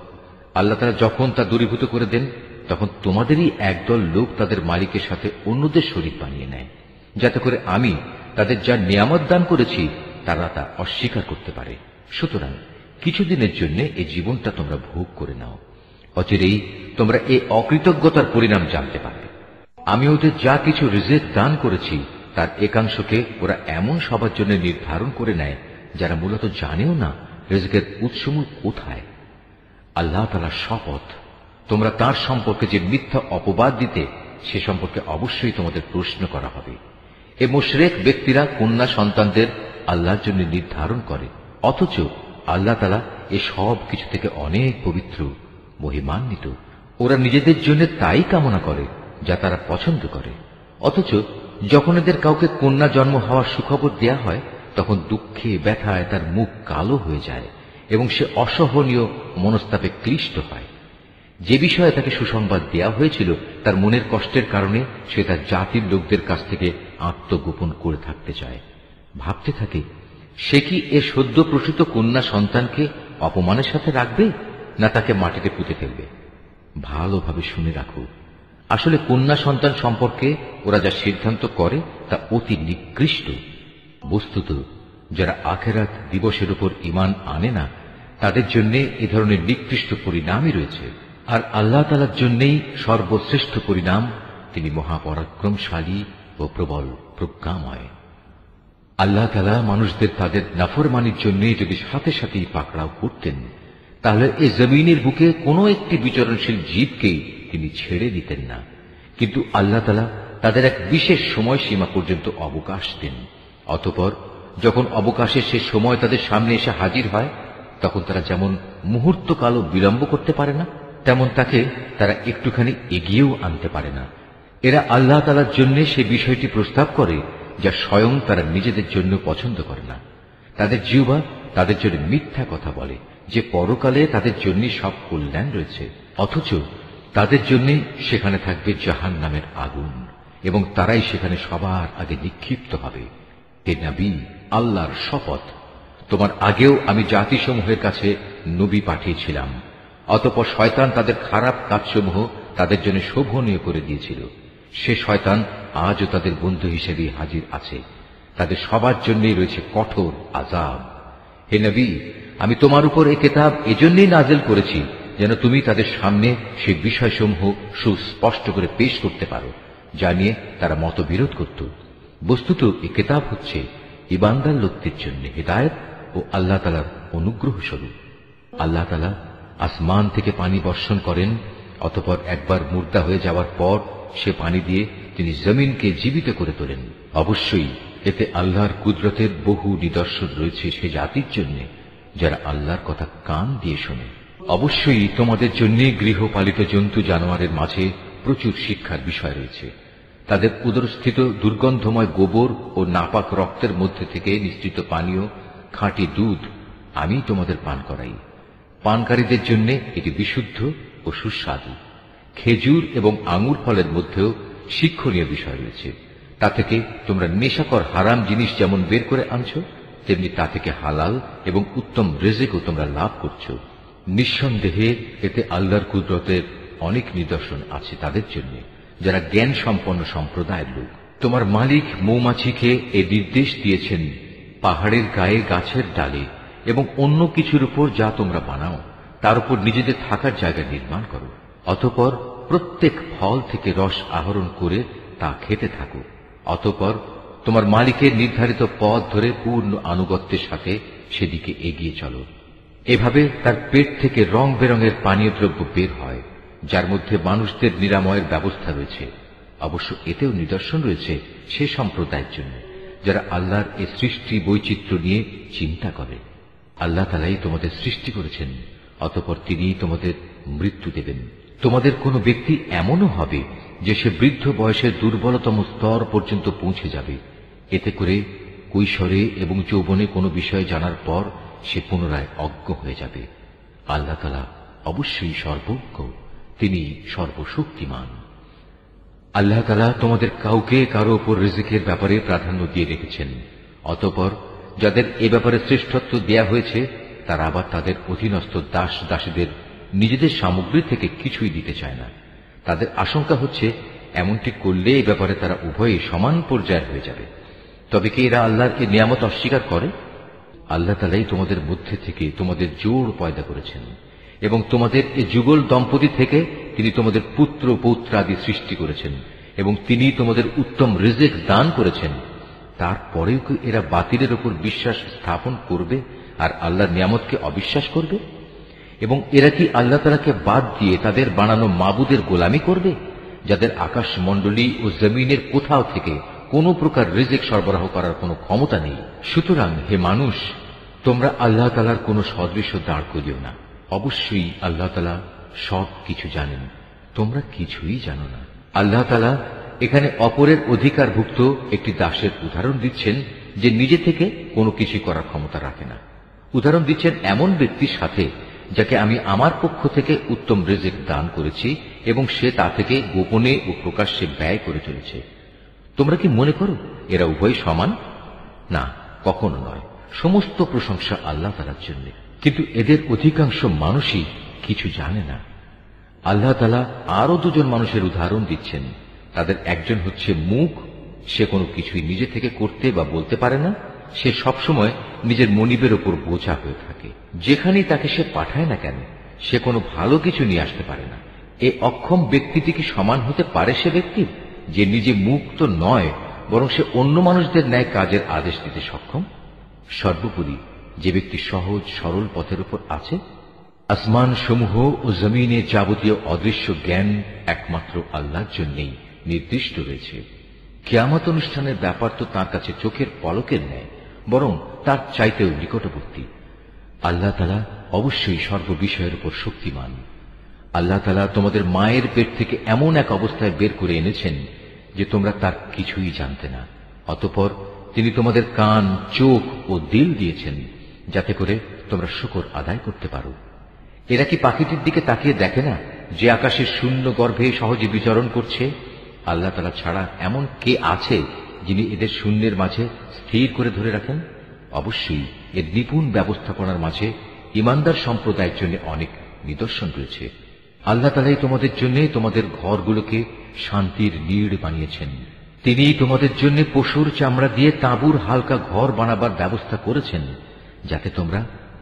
আল্লাহ তাআলা যখন তা দূরীভূত করে দেন তখন তোমাদেরই একদল লোক তাদের মালিকের সাথে অন্যদের শরীক বানিয়ে নেয়, যাতে করে আমি তাদের যা নিয়ামত দান করেছি তারা তা অস্বীকার করতে পারে। সুতরাং কিছুদিনের জন্য এই জীবনটা তোমরা ভোগ করে নাও, অচিরেই তোমরা এই অকৃতজ্ঞতার পরিণাম জানতে পারবে। আমি ওদের যা কিছু রিজিক দান করেছি তার একাংশকে ওরা এমন সবার জন্য নির্ধারণ করে নেয় যারা মূলত জানেও না রিজিকের উৎসমূল কোথায়। আল্লাহ তাআলার শপথ, তোমরা তার সম্পর্কে যে মিথ্যা অপবাদ দিতে সে সম্পর্কে অবশ্যই তোমাদের প্রশ্ন করা হবে। এ মুশরিক ব্যক্তিরা কন্যা সন্তানদের আল্লাহর জন্য নির্ধারণ করে, অথচ আল্লাহ তাআলা এ সব কিছু থেকে অনেক পবিত্র, মহিমান্বিত। ওরা নিজেদের জন্য তাই কামনা করে যা তারা পছন্দ করে, অথচ যখন এদের কাউকে কন্যা জন্ম হওয়ার সুখবর দেয়া হয় তখন দুঃখে ব্যথায় তার মুখ কালো হয়ে যায় এবং সে অসহনীয় মনস্তাপে ক্লিষ্ট হয়। যে বিষয়ে তাকে সুসংবাদ দেয়া হয়েছিল তার মনের কষ্টের কারণে সে তার জাতির লোকদের কাছ থেকে আত্মগোপন করে থাকতে চায়। ভাবতে থাকে, সে কি এ সদ্য প্রসূত কন্যা সন্তানকে অপমানের সাথে রাখবে না তাকে মাটিতে পুঁতে ফেলবে। ভালোভাবে শুনে রাখো, আসলে কন্যা সন্তান সম্পর্কে ওরা যা সিদ্ধান্ত করে তা অতি নিকৃষ্ট। বস্তুত যারা আখিরাত দিবসের উপর ঈমান আনে না তাদের জন্য এ ধরনের নিকৃষ্ট পরিণামই রয়েছে। আর আল্লাহ তাআলার জন্যই সর্বশ্রেষ্ঠ পরিণাম, তিনি মহাপরাক্রমশালী ও প্রবল প্রজ্ঞাময়। আল্লাহ তাআলা মানুষদের তাদের নাফরমানির জন্য যদি সাথে সাথেই পাকড়াও করতেন তাহলে এই জমিনের বুকে কোনো একটি বিচরণশীল জীবকেই তিনি ছেড়ে দিতেন না, কিন্তু আল্লাহ তাআলা তাদের এক বিশেষ সময়সীমা পর্যন্ত অবকাশ দেন। অতঃপর যখন অবকাশের সে সময় তাদের সামনে এসে হাজির হয় তখন তারা যেমন মুহূর্তকালও বিলম্ব করতে পারে না, তেমন তাকে তারা একটুখানি এগিয়েও আনতে পারে না। এরা আল্লাহ তাআলার জন্য সে বিষয়টি প্রস্তাব করে যা স্বয়ং তারা নিজেদের জন্য পছন্দ করে না। তাদের জিহ্বা তাদের জন্য মিথ্যা কথা বলে যে পরকালে তাদের জন্য সব কল্যাণ রয়েছে, অথচ তাদের জন্য সেখানে থাকবে জাহান্নামের আগুন এবং তারাই সেখানে সবার আগে নিক্ষিপ্ত হবে। হে নবী, আল্লাহর শপথ, তোমার আগেও আমি জাতিসমূহের কাছে নবী পাঠিয়েছিলাম, অতঃপর শয়তান তাদের খারাপ কাজসমূহ তাদের জন্য শোভনীয় করে দিয়েছিল। সে শয়তান আজও তাদের বন্ধু হিসেবে হাজির আছে। তাদের সবার জন্যই রয়েছে কঠোর আযাব। হে নবী, আমি তোমার উপর এই কিতাব এজন্যই নাযিল করেছি যেন তুমি তাদের সামনে সেই বিষয়সমূহ সুস্পষ্ট করে পেশ করতে পারো যা নিয়ে তারা মতবিরোধ করত। বস্তুত এই কিতাব হচ্ছে ঈমানদার লোকদের জন্য হিদায়াত ও আল্লাহ তাআলার অনুগ্রহ স্বরূপ। আল্লাহ তাআলা আসমান থেকে পানি বর্ষণ করেন, অতঃপর একবার মুর্দা হয়ে যাওয়ার পর সে পানি দিয়ে তিনি জমিনকে জীবিত করে তোলেন। অবশ্যই এতে আল্লাহর কুদরতের বহু নিদর্শন রয়েছে সে জাতির জন্য যারা আল্লাহর কথা কান দিয়ে শোনে। অবশ্যই তোমাদের জন্য গৃহপালিত জন্তু জানোয়ারের মাঝে প্রচুর শিক্ষার বিষয় রয়েছে। তাদের উদরস্থিত দুর্গন্ধময় গোবর ও নাপাক রক্তের মধ্যে থেকে নিঃসৃত পানীয় খাঁটি দুধ আমি তোমাদের পান করাই। পানকারীদের জন্য এটি বিশুদ্ধ ও সুস্বাদু। খেজুর এবং আঙুর ফলের মধ্যেও শিক্ষণীয় বিষয় রয়েছে। তা থেকে তোমরা নেশাকর হারাম জিনিস যেমন বের করে আনছো, তেমনি তা থেকে হালাল এবং উত্তম রিজিকও তোমরা লাভ করছো। নিঃসন্দেহে এতে আল্লাহর কুদরতের অনেক নিদর্শন আছে তাদের জন্য যারা জ্ঞান সম্পন্ন সম্প্রদায়ের লোক। তোমার মালিক মৌমাছিকে এ নির্দেশ দিয়েছেন, পাহাড়ের গায়ে গাছের ডালে এবং অন্য কিছুর উপর যা তোমরা বানাও তার উপর নিজেদের থাকার জায়গা নির্মাণ করো, অতঃপর প্রত্যেক ফল থেকে রস আহরণ করে তা খেতে থাকো। অতঃপর তোমার মালিকের নির্ধারিত পথ ধরে পূর্ণ আনুগত্যের সাথে সেদিকে এগিয়ে চলো। এভাবে তার পেট থেকে রং বেরঙের পানীয় দ্রব্য বের হয় যার মধ্যে মানুষদের নিরাময়ের ব্যবস্থা রয়েছে। অবশ্য এতেও নিদর্শন রয়েছে সে সম্প্রদায়ের জন্য যারা আল্লাহর এই সৃষ্টি বৈচিত্র্য নিয়ে চিন্তা করে। আল্লাহ তাআলাই তোমাদের সৃষ্টি করেছেন, অতঃপর তিনিই তোমাদের মৃত্যু দেবেন। তোমাদের কোনো ব্যক্তি এমনও হবে যে সে বৃদ্ধ বয়সের দুর্বলতম স্তর পর্যন্ত পৌঁছে যাবে। এতে করে কৈশোরে এবং যৌবনে কোনো বিষয় জানার পর সে পুনরায় অজ্ঞ হয়ে যাবে। আল্লাহ তাআলা অবশ্যই সর্বজ্ঞ, তিনি সর্বশক্তিমান। আল্লাহ তাআলা তোমাদের কাউকে কারো উপর রিজিকের ব্যাপারে প্রাধান্য দিয়ে রেখেছেন। অতঃপর যাদের এ ব্যাপারে শ্রেষ্ঠত্ব দেয়া হয়েছে তারা আবার তাদের অধীনস্থ দাস দাসীদের নিজেদের সামগ্রী থেকে কিছুই দিতে চায় না। তাদের আশঙ্কা হচ্ছে এমনটি করলে এই ব্যাপারে তারা উভয়ে সমান পর্যায়ের হয়ে যাবে। তবে কি এরা আল্লাহর এই নিয়ামত অস্বীকার করে? আল্লাহ তাআলাই তোমাদের মধ্যে থেকে তোমাদের জোড় পয়দা করেছেন এবং তোমাদের এই যুগল দম্পতি থেকে তিনি তোমাদের পুত্র পৌত্রাদি সৃষ্টি করেছেন এবং তিনি তোমাদের উত্তম রিজিক দান করেছেন। তারপরেও কি এরা বাতিলের উপর বিশ্বাস স্থাপন করবে আর আল্লাহর নিয়ামতকে অবিশ্বাস করবে? এবং এরা কি আল্লাহ তাআলাকে বাদ দিয়ে তাদের বানানো মাবুদের গোলামি করবে, যাদের আকাশ মণ্ডলী ও জমিনের কোথাও থেকে কোনো প্রকার রিজিক সরবরাহ করার কোনো ক্ষমতা নেই? সুতরাং হে মানুষ, তোমরা আল্লাহ তাআলার কোনো সদৃশ্য দাঁড় করিও না। অবশ্যই আল্লাহ তাআলা সব কিছু জানেন, তোমরা কিছুই জানো না। আল্লাহ তাআলা এখানে অপরের অধিকারভুক্ত একটি দাসের উদাহরণ দিচ্ছেন যে নিজে থেকে কোনো কিছু করার ক্ষমতা রাখে না। উদাহরণ দিচ্ছেন এমন ব্যক্তির সাথে যাকে আমি আমার পক্ষ থেকে উত্তম রিজিক দান করেছি এবং সে তা থেকে গোপনে ও প্রকাশ্যে ব্যয় করে চলেছে। তোমরা কি মনে করো এরা উভয় সমান? না, কখনো নয়। সমস্ত প্রশংসা আল্লাহ তাআলার জন্য, কিন্তু এদের অধিকাংশ মানুষই কিছু জানে না। আল্লাহ তাআলা আরো দুজন মানুষের উদাহরণ দিচ্ছেন। তাদের একজন হচ্ছে মূক, সে কোনো কিছুই নিজে থেকে করতে বা বলতে পারে না। সে সবসময় নিজের মনিবের উপর বোঝা হয়ে থাকে। যেখানেই তাকে সে পাঠায় না কেন সে কোনো ভালো কিছু নিয়ে আসতে পারে না। এই অক্ষম ব্যক্তিটি কি সমান হতে পারে সে ব্যক্তি যে নিজে মুক্ত নয়, বরং সে অন্য মানুষদের ন্যায় কাজের আদেশ দিতে সক্ষম? সর্বোপরি যে ব্যক্তি সহজ সরল পথের উপর আছে। আসমান সমূহ ও জমিনে যাবতীয় অদৃশ্য জ্ঞান একমাত্র আল্লাহর জন্যই নির্দিষ্ট রয়েছে। কিয়ামত অনুষ্ঠানের ব্যাপার তো তাঁর কাছে চোখের পলকের ন্যায়, বরং তার চাইতেও নিকটবর্তী। আল্লাহ তাআলা অবশ্যই সর্ববিষয়ের উপর শক্তিমান। আল্লাহ তাআলা তোমাদের মায়ের পেট থেকে এমন এক অবস্থায় বের করে এনেছেন যে তোমরা তার কিছুই জানতে না। অতঃপর তিনি তোমাদের কান, চোখ ও দিল দিয়েছেন যাতে করে তোমরা শুকর আদায় করতে পারো। এরা কি পাখিটির দিকে তাকিয়ে দেখে না যে আকাশের শূন্য গর্ভে সহজে বিচরণ করছে? আল্লাহ তাআলা ছাড়া এমন কে আছে যিনি এদের শূন্যের মাঝে স্থির করে ধরে রাখেন? অবশ্যই এর নিপুণ ব্যবস্থাপনার মাঝে ঈমানদার সম্প্রদায়ের জন্য অনেক নিদর্শন রয়েছে। আল্লাহ তাআলাই তোমাদের জন্য তোমাদের ঘরগুলোকে শান্তির নীড় বানিয়েছেন। তিনি তোমাদের জন্য পশুর চামড়া দিয়ে তাঁবুর হালকা ঘর বানাবার ব্যবস্থা করেছেন যাতে তোমরা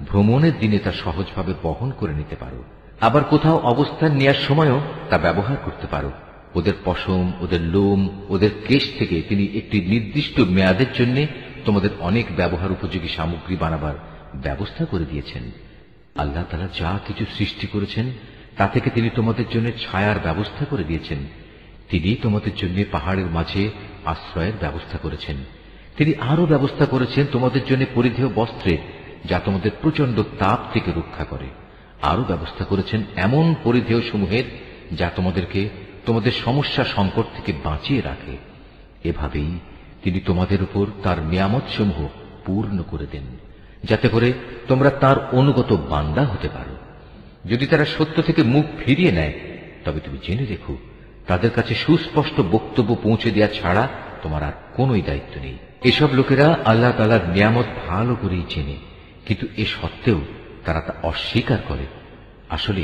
ভ্রমণের দিনে তা সহজভাবে বহন করে নিতে পারো। আবার কোথাও অবস্থান নেওয়ার সময়ও তা ব্যবহার করতে পারো। ওদের পশম, ওদের লোম, ওদের কেশ থেকে তিনি একটি নির্দিষ্ট মেয়াদের জন্য তোমাদের অনেক ব্যবহার উপযোগী সামগ্রী বানাবার ব্যবস্থা করে দিয়েছেন। আল্লাহ তাআলা যা কিছু সৃষ্টি করেছেন তা থেকে তিনি তোমাদের জন্য ছায়ার ব্যবস্থা করে দিয়েছেন। তিনি তোমাদের জন্য পাহাড়ের মাঝে আশ্রয়ের ব্যবস্থা করেছেন। তিনি আরো ব্যবস্থা করেছেন তোমাদের জন্য পরিধেয় বস্ত্রের, যা তোমাদের প্রচন্ড তাপ থেকে রক্ষা করে। আরো ব্যবস্থা করেছেন এমন পরিধেয় সমূহের যা তোমাদেরকে তোমাদের সমস্যা সংকট থেকে বাঁচিয়ে রাখে। এভাবেই তিনি তোমাদের উপর তার নিয়ামত সমূহ পূর্ণ করে দেন যাতে করে তোমরা তার অনুগত বান্দা হতে পারো। যদি তারা সত্য থেকে মুখ ফিরিয়ে নেয় তবে তুমি জেনে রেখো তাদের কাছে সুস্পষ্ট বক্তব্য পৌঁছে দেওয়া ছাড়া তোমার আর কোনোই দায়িত্ব নেই। এসব লোকেরা আল্লাহ তাআলার নিয়ামত ভালো করেই চেনে, কিন্তু এ সত্ত্বেও তারা তা অস্বীকার করে। আসলে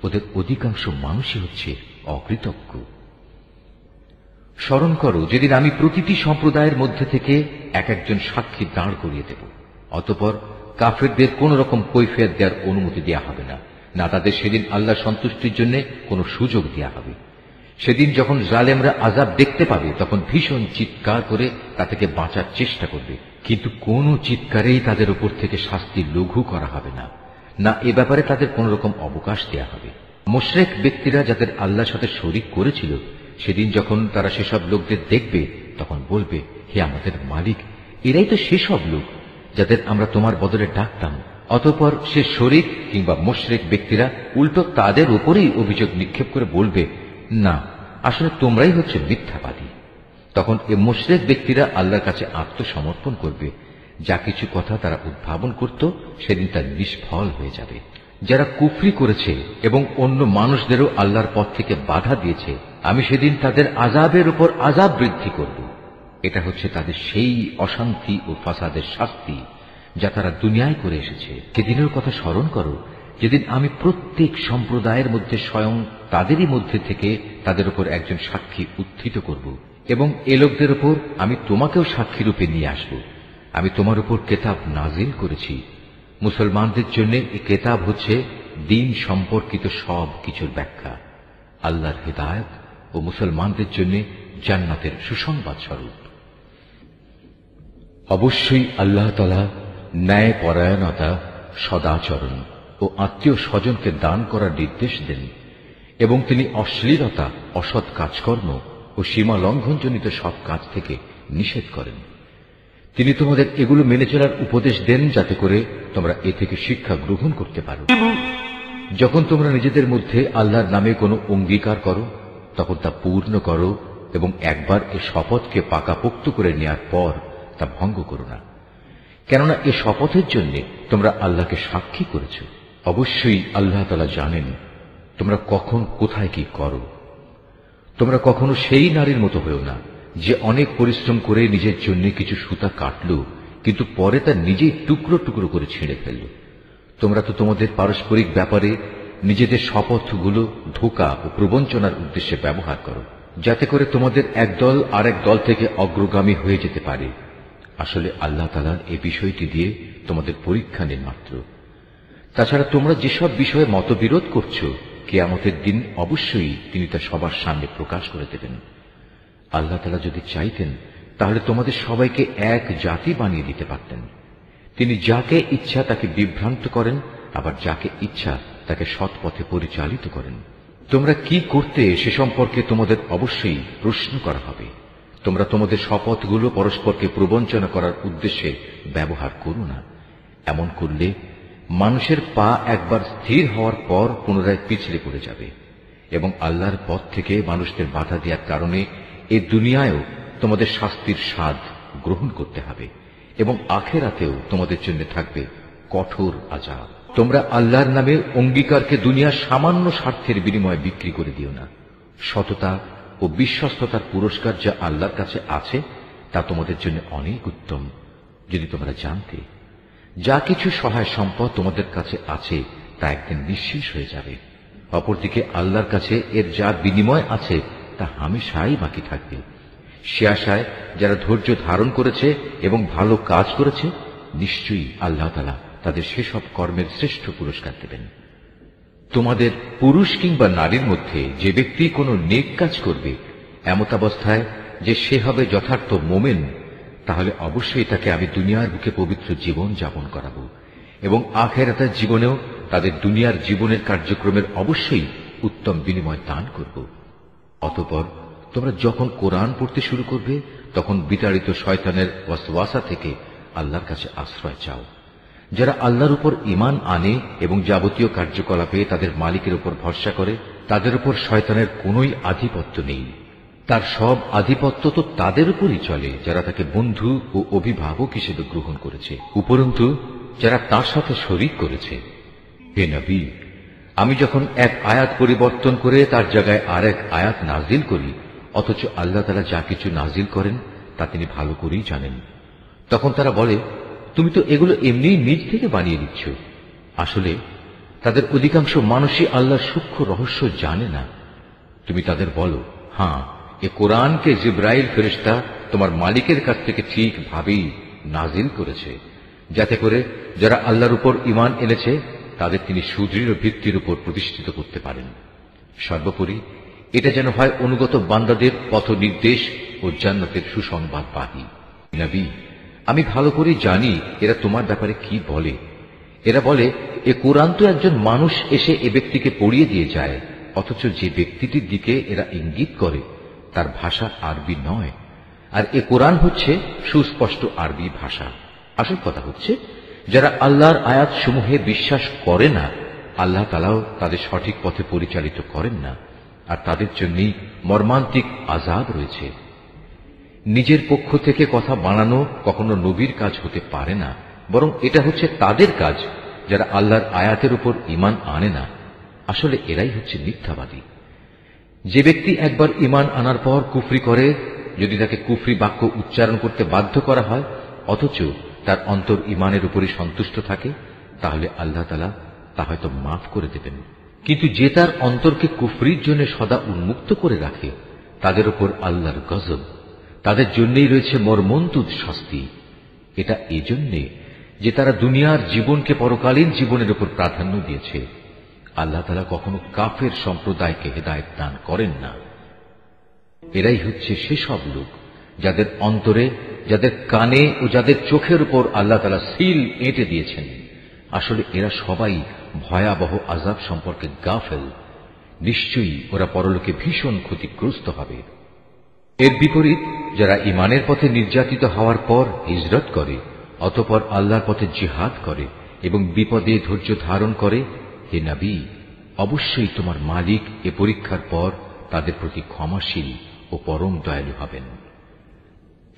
ওদের অধিকাংশ মানুষই হচ্ছে অকৃতজ্ঞ। স্মরণ করো যেদিন আমি প্রতিটি সম্প্রদায়ের মধ্যে থেকে এক একজন সাক্ষী দাঁড় করিয়ে দেব। অতঃপর কাফেরদের কোন রকম কৈফিয়ত দেওয়ার অনুমতি দেওয়া হবে না, না তাদের সেদিন আল্লাহ সন্তুষ্টির জন্য কোনো সুযোগ দেওয়া হবে। সেদিন যখন জালেমরা আযাব দেখতে পাবে তখন ভীষণ চিৎকার করে তা থেকে বাঁচার চেষ্টা করবে, কিন্তু কোন চিৎকারেই তাদের উপর থেকে শাস্তি লঘু করা হবে না, না এ ব্যাপারে তাদের কোন রকম অবকাশ দেয়া হবে। মুশরিক ব্যক্তিরা যাদের আল্লাহর সাথে শরীক করেছিল সেদিন যখন তারা সেসব লোকদের দেখবে তখন বলবে, হে আমাদের মালিক, এরাই তো সেসব লোক যাদের আমরা তোমার বদলে ডাকতাম। অতঃপর সে শরীক কিংবা মুশরিক ব্যক্তিরা উল্টো তাদের উপরেই অভিযোগ নিক্ষেপ করে বলবে, না আসলে তোমরাই হচ্ছে মিথ্যাবাদী। তখন এ মুশরিক ব্যক্তিরা আল্লাহর কাছে আত্মসমর্পণ করবে। যা কিছু কথা তারা উদ্ভাবন করত সেদিন তা নিষ্ফল হয়ে যাবে। যারা কুফরি করেছে এবং অন্য মানুষদেরও আল্লাহর পথ থেকে বাধা দিয়েছে আমি সেদিন তাদের আযাবের উপর আযাব বৃদ্ধি করব। এটা হচ্ছে তাদের সেই অশান্তি ও ফাসাদের শাস্তি যা তারা দুনিয়ায় করে এসেছে। সেদিনের কথা স্মরণ করো যেদিন আমি প্রত্যেক সম্প্রদায়ের মধ্যে স্বয়ং তাদেরই মধ্যে থেকে তাদের উপর একজন সাক্ষী উত্থিত করব, এবং এ লোকদের উপর আমি তোমাকেও সাক্ষী রূপে নিয়ে আসব। আমি তোমার উপর কেতাব নাজিল করেছি। মুসলমানদের জন্য এই কেতাব হচ্ছে দ্বীন সম্পর্কিত সব কিছুর ব্যাখ্যা, আল্লাহর হিদায়াত ও মুসলমানদের জন্য জান্নাতের সুসংবাদ স্বরূপ। অবশ্যই আল্লাহ তাআলা ন্যায় পরায়ণতা, সদাচরণ ও আত্মীয় স্বজনকে দান করার নির্দেশ দেন, এবং তিনি অশ্লীলতা, অসৎ কাজকর্ম ও সীমা লঙ্ঘনজনিত সব কাজ থেকে নিষেধ করেন। তিনি তোমাদের এগুলো মেনে চলার উপদেশ দেন যাতে করে তোমরা এ থেকে শিক্ষা গ্রহণ করতে পারো। যখন তোমরা নিজেদের মধ্যে আল্লাহর নামে কোনো অঙ্গীকার করো তখন তা পূর্ণ করো, এবং একবার এ শপথকে পাকাপোক্ত করে নেওয়ার পর তা ভঙ্গ করো না, কেননা এ শপথের জন্য তোমরা আল্লাহকে সাক্ষী করেছ। অবশ্যই আল্লাহ তাআলা জানেন তোমরা কখন কোথায় কি করো। তোমরা কখনো সেই নারীর মতো হয়েও না যে অনেক পরিশ্রম করে নিজের জন্য কিছু সুতা কাটল, কিন্তু পরে তা নিজেই টুকরো টুকরো করে ছিঁড়ে ফেলল। তোমরা তো তোমাদের পারস্পরিক ব্যাপারে নিজেদের শপথগুলো ধোঁকা ও প্রবঞ্চনার উদ্দেশ্যে ব্যবহার করো, যাতে করে তোমাদের একদল আরেক দল থেকে অগ্রগামী হয়ে যেতে পারে। আসলে আল্লাহ তাআলা এই বিষয়টি দিয়ে তোমাদের পরীক্ষা নেন মাত্র। তাছাড়া তোমরা যেসব বিষয়ে মতবিরোধ করছো, কিয়ামতের দিন অবশ্যই তিনি তা সবার সামনে প্রকাশ করে দেবেন। আল্লাহ তাআলা যদি চাইতেন তাহলে তোমাদের সবাইকে এক জাতি বানিয়ে দিতে পারতেন। তিনি যাকে ইচ্ছা তাকে বিভ্রান্ত করেন, আবার যাকে ইচ্ছা তাকে সৎ পথে পরিচালিত করেন। তোমরা কি করতে সে সম্পর্কে তোমাদের অবশ্যই প্রশ্ন করা হবে। তোমরা তোমাদের শপথগুলো পরস্পরকে প্রবঞ্চনা করার উদ্দেশ্যে ব্যবহার করো না। এমন করলে মানুষের পা একবার স্থির হওয়ার পর পুনরায় পিছলে পড়ে যাবে, এবং আল্লাহর পথ থেকে মানুষদের বাধা দেওয়ার কারণে এ দুনিয়ায়ও তোমাদের শাস্তির স্বাদ গ্রহণ করতে হবে, এবং আখিরাতেও তোমাদের জন্য থাকবে কঠোর আযাব। তোমরা আল্লাহর নামে অঙ্গীকারকে দুনিয়ার সামান্য স্বার্থের বিনিময়ে বিক্রি করে দিও না। সততা ও বিশ্বস্ততার পুরস্কার যা আল্লাহর কাছে আছে তা তোমাদের জন্য অনেক উত্তম। যদি তোমরা জানতে যা কিছু সহায় সম্পদ তোমাদের কাছে আছে তা একদিন নিঃশেষ হয়ে যাবে, অপরদিকে আল্লাহর কাছে এর যা বিনিময় আছে তা হামেশাই বাকি থাকবে। সে আশায় যারা ধৈর্য ধারণ করেছে এবং ভালো কাজ করেছে, নিশ্চয়ই আল্লাহ তাআলা তাদের সেসব কর্মের শ্রেষ্ঠ পুরস্কার দেবেন। তোমাদের পুরুষ কিংবা নারীর মধ্যে যে ব্যক্তি কোনো নেক কাজ করবে এমতাবস্থায় যে সে হবে যথার্থ মোমেন, তাহলে অবশ্যই তাকে আমি দুনিয়ার বুকে পবিত্র জীবন যাপন করাবো, এবং আখিরাতের জীবনেও তাদের দুনিয়ার জীবনের কার্যক্রমের অবশ্যই উত্তম বিনিময় দান করব। অতঃপর তোমরা যখন কোরআন পড়তে শুরু করবে তখন বিতাড়িত শয়তানের ওয়াসওয়াসা থেকে আল্লাহর কাছে আশ্রয় চাও। যারা আল্লাহর উপর ঈমান আনে এবং যাবতীয় কার্যকলাপে তাদের মালিকের উপর ভরসা করে, তাদের উপর শয়তানের কোনোই আধিপত্য নেই। তার সব আধিপত্য তো তাদের উপরই চলে যারা তাকে বন্ধু ও অভিভাবক হিসেবে গ্রহণ করেছে, উপরন্তু যারা তার সাথে শরীক করেছে। হে নবী, আমি যখন এক আয়াত পরিবর্তন করে তার জায়গায় আরেক আয়াত নাজিল করি, অথচ আল্লাহ তাআলা যা কিছু নাজিল করেন তা তিনি ভালো করেই জানেন, তখন তারা বলে তুমি তো এগুলো এমনিই নিজ থেকে বানিয়ে দিচ্ছ। আসলে তাদের অধিকাংশ মানুষই আল্লাহর সূক্ষ্ম রহস্য জানে না। তুমি তাদের বলো, হ্যাঁ, এ কোরআনকে জিবরাইল ফেরেশতা তোমার মালিকের কাছ থেকে ঠিকভাবেই নাজিল করেছে, যাতে করে যারা আল্লাহর উপর ঈমান এনেছে তাদের তিনি সুদৃঢ় ভিত্তির উপর প্রতিষ্ঠিত করতে পারেন। সর্বোপরি এটা যেন হয় অনুগত বান্দাদের পথ নির্দেশ ও জান্নাতের সুসংবাদবাহী। নবী, আমি ভালো করে জানি এরা তোমার ব্যাপারে কি বলে। এরা বলে এ কোরআন তো একজন মানুষ এসে এ ব্যক্তিকে পড়িয়ে দিয়ে যায়, অথচ যে ব্যক্তিটির দিকে এরা ইঙ্গিত করে তার ভাষা আরবি নয়, আর এ কোরআন হচ্ছে সুস্পষ্ট আরবি ভাষা। আসল কথা হচ্ছে যারা আল্লাহর আয়াত সমূহে বিশ্বাস করে না, আল্লাহ তাআলাও তাদের সঠিক পথে পরিচালিত করেন না, আর তাদের জন্যই মর্মান্তিক আযাব রয়েছে। নিজের পক্ষ থেকে কথা বানানো কখনো নবীর কাজ হতে পারে না, বরং এটা হচ্ছে তাদের কাজ যারা আল্লাহর আয়াতের উপর ঈমান আনে না। আসলে এরাই হচ্ছে মিথ্যাবাদী। যে ব্যক্তি একবার ঈমান আনার পর কুফরি করে, যদি তাকে কুফরি বাক্য উচ্চারণ করতে বাধ্য করা হয় অথচ তার অন্তর ঈমানের উপরই সন্তুষ্ট থাকে, তাহলে আল্লাহ তাআলা তা হয়তো মাফ করে দেবেন। কিন্তু যে তার অন্তরকে কুফরির জন্য সদা উন্মুক্ত করে রাখে, তাদের উপর আল্লাহর গজব, তাদের জন্যই রয়েছে মর্মন্তুদ শাস্তি। এটা এজন্যে যে তারা দুনিয়ার জীবনকে পরকালীন জীবনের উপর প্রাধান্য দিয়েছে। আল্লাহ তাআলা কখনো কাফের সম্প্রদায়কে হেদায়েত দান করেন না। এরাই হচ্ছে সেসব লোক যাদের অন্তরে, যাদের কানে ও যাদের চোখের উপর আল্লাহ তাআলা সিল এঁটে দিয়েছেন। আসলে এরা সবাই ভয়াবহ আযাব সম্পর্কে গাফেল। নিশ্চয়ই ওরা পরলোকে ভীষণ ক্ষতিগ্রস্ত হবে। এর বিপরীত যারা ঈমানের পথে নির্যাতিত হওয়ার পর হিজরত করে, অতঃপর আল্লাহর পথে জিহাদ করে এবং বিপদে ধৈর্য ধারণ করে, হে নবী, অবশ্যই তোমার মালিক এ পরীক্ষার পর তাদের প্রতি ক্ষমাশীল ও পরম দয়ালু হবেন।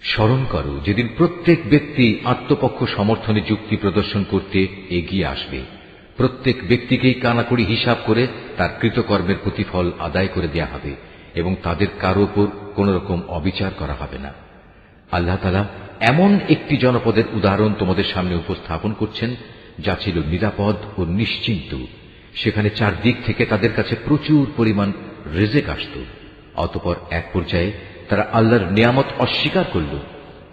স্মরণ করো যেদিন প্রত্যেক ব্যক্তি আত্মপক্ষ সমর্থনে যুক্তি প্রদর্শন করতে এগিয়ে আসবে। প্রত্যেক ব্যক্তিকেই কানাকড়ি হিসাব করে তার কৃতকর্মের প্রতিফল আদায় করে দেয়া হবে এবং তাদের কারো উপর কোন রকম অবিচার করা হবে না। আল্লাহ তাআলা এমন একটি জনপদের উদাহরণ তোমাদের সামনে উপস্থাপন করছেন যা ছিল নিরাপদ ও নিশ্চিন্ত। সেখানে চারদিক থেকে তাদের কাছে প্রচুর পরিমাণ রিজিক আসত। অতঃপর এক পর্যায়ে তারা আল্লাহর নিয়ামত অস্বীকার করল।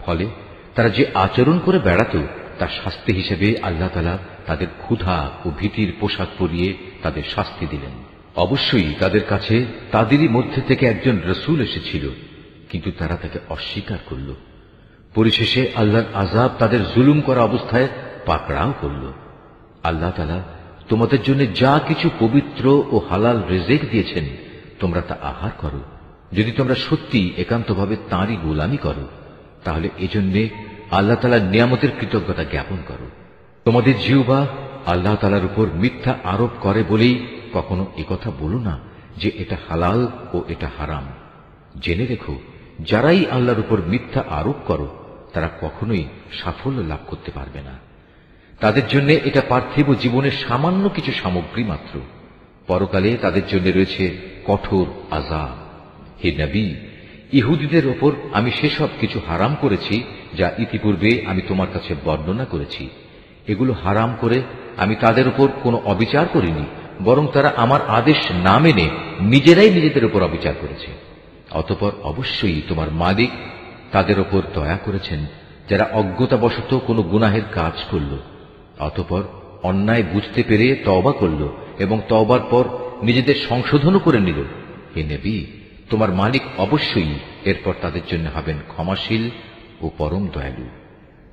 ফলে তারা যে আচরণ করে বেড়াত তার শাস্তি হিসেবে আল্লাহ তাআলা তাদের ক্ষুধা ও ভীতির পোশাক পরিয়ে তাদের শাস্তি দিলেন। অবশ্যই তাদের কাছে তাদেরই মধ্যে থেকে একজন রাসূল এসেছিল, কিন্তু তারা তাকে অস্বীকার করল। পরিশেষে আল্লাহর আযাব তাদের জুলুম করা অবস্থায় পাকড়াও করল। আল্লাহ তাআলা তোমাদের জন্য যা কিছু পবিত্র ও হালাল রিজিক দিয়েছেন তোমরা তা আহার করো। যদি তোমরা সত্যি একান্তভাবে তাঁরই গোলামি করো, তাহলে এজন্য আল্লাহ তাআলার নিয়ামতের কৃতজ্ঞতা জ্ঞাপন করো। তোমাদের জিহ্বা আল্লাহ তাআলার উপর মিথ্যা আরোপ করে বলেই কখনো একথা বলো না যে এটা হালাল ও এটা হারাম। জেনে রেখো, যারাই আল্লাহর উপর মিথ্যা আরোপ করো তারা কখনোই সাফল্য লাভ করতে পারবে না। তাদের জন্য এটা পার্থিব জীবনের সামান্য কিছু সামগ্রী মাত্র। পরকালে তাদের জন্য রয়েছে কঠোর আযাব। হে নবী, ইহুদীদের ওপর আমি সেসব কিছু হারাম করেছি যা ইতিপূর্বে আমি তোমার কাছে বর্ণনা করেছি। এগুলো হারাম করে আমি তাদের উপর কোনো অবিচার করিনি, বরং তারা আমার আদেশ না মেনে নিজেরাই নিজেদের উপর অবিচার করেছে। অতঃপর অবশ্যই তোমার মালিক তাদের উপর দয়া করেছেন যারা অজ্ঞতাবশত কোনো গুনাহের কাজ করল, অতঃপর অন্যায় বুঝতে পেরে তওবা করল এবং তওবার পর নিজেদের সংশোধনও করে নিল। হে নবী, তোমার মালিক অবশ্যই এরপর তাদের জন্য হবেন ক্ষমাশীল ও পরম দয়ালু।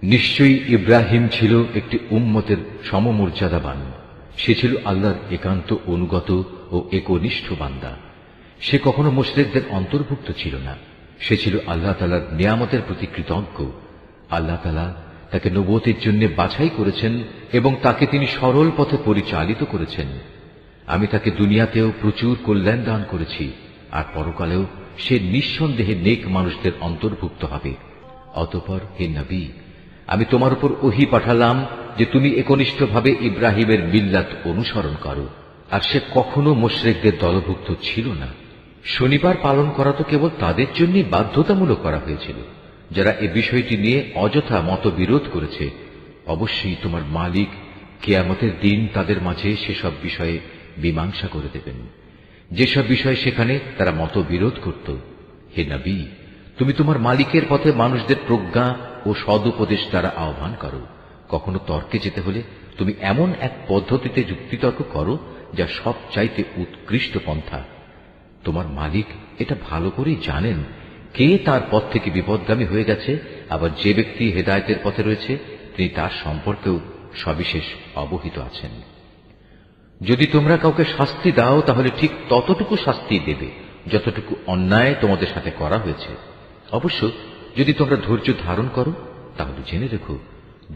নিশ্চয়ই ইব্রাহিম ছিল একটি উম্মতের সমমর্যাদাবান। সে ছিল আল্লাহর একান্ত অনুগত ও একনিষ্ঠ বান্দা। সে কখনো মুশরিকদের অন্তর্ভুক্ত ছিল না। সে ছিল আল্লাহ তাআলার নিয়ামতের প্রতি কৃতজ্ঞ। আল্লাহ তাআলা তাকে নবুয়তের জন্য বাছাই করেছেন এবং তাকে তিনি সরল পথে পরিচালিত করেছেন। আমি তাকে দুনিয়াতেও প্রচুর কল্যাণ দান করেছি, আর পরকালেও সে নিঃসন্দেহে নেক মানুষদের অন্তর্ভুক্ত হবে। অতঃপর হে নবী, আমি তোমার উপর ওহী পাঠালাম যে তুমি একনিষ্ঠভাবে ইব্রাহিমের মিল্লাত অনুসরণ করো, আর সে কখনো মুশরিকদের দলভুক্ত ছিল না। শনিবার পালন করা তো কেবল তাদের জন্যই বাধ্যতামূলক করা হয়েছিল যারা এ বিষয়টি নিয়ে অযথা মতবিরোধ করেছে। অবশ্যই তোমার মালিক কিয়ামতের দিন তাদের মাঝে সেসব বিষয়ে মীমাংসা করে দেবেন, যেসব বিষয় সেখানে তারা মতবিরোধ করত। হে নবী, তুমি তোমার মালিকের পথে মানুষদের প্রজ্ঞা ও সদুপদেশ দ্বারা আহ্বান করো। কখনো তর্কে যেতে হলে তুমি এমন এক পদ্ধতিতে যুক্তিতর্ক করো যা সব চাইতে উৎকৃষ্ট পন্থা। তোমার মালিক এটা ভালো করেই জানেন কে তার পথ থেকে বিপদগামী হয়ে গেছে, আবার যে ব্যক্তি হেদায়েতের পথে রয়েছে তিনি তার সম্পর্কেও সবিশেষ অবহিত আছেন। যদি তোমরা কাউকে শাস্তি দাও তাহলে ঠিক ততটুকু শাস্তি দেবে যতটুকু অন্যায় তোমাদের সাথে করা হয়েছে। অবশ্য যদি তোমরা ধৈর্য ধারণ করো তাহলে জেনে রেখো,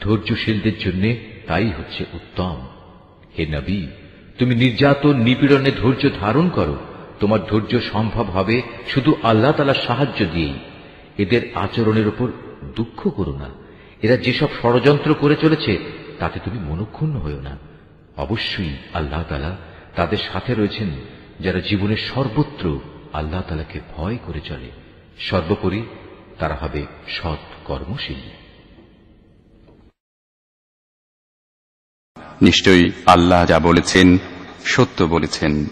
ধৈর্যশীলদের জন্য তাই হচ্ছে উত্তম। হে নবী, তুমি নির্যাতন নিপীড়নে ধৈর্য ধারণ করো। তোমার ধৈর্য সম্ভব হবে শুধু আল্লাহ তাআলার সাহায্য দিয়েই। এদের আচরণের উপর দুঃখ করো না। এরা যেসব ষড়যন্ত্র করে চলেছে তাতে তুমি মনক্ষুণ্ণ হও না। অবশ্যই আল্লাহ তাআলা তাদের সাথে রয়েছেন যারা জীবনের সর্বত্র আল্লাহ তাআলাকে ভয় করে চলে, সর্বোপরি তারা হবে সৎ কর্মশীল। নিশ্চয়ই আল্লাহ যা বলেছেন সত্য বলেছেন।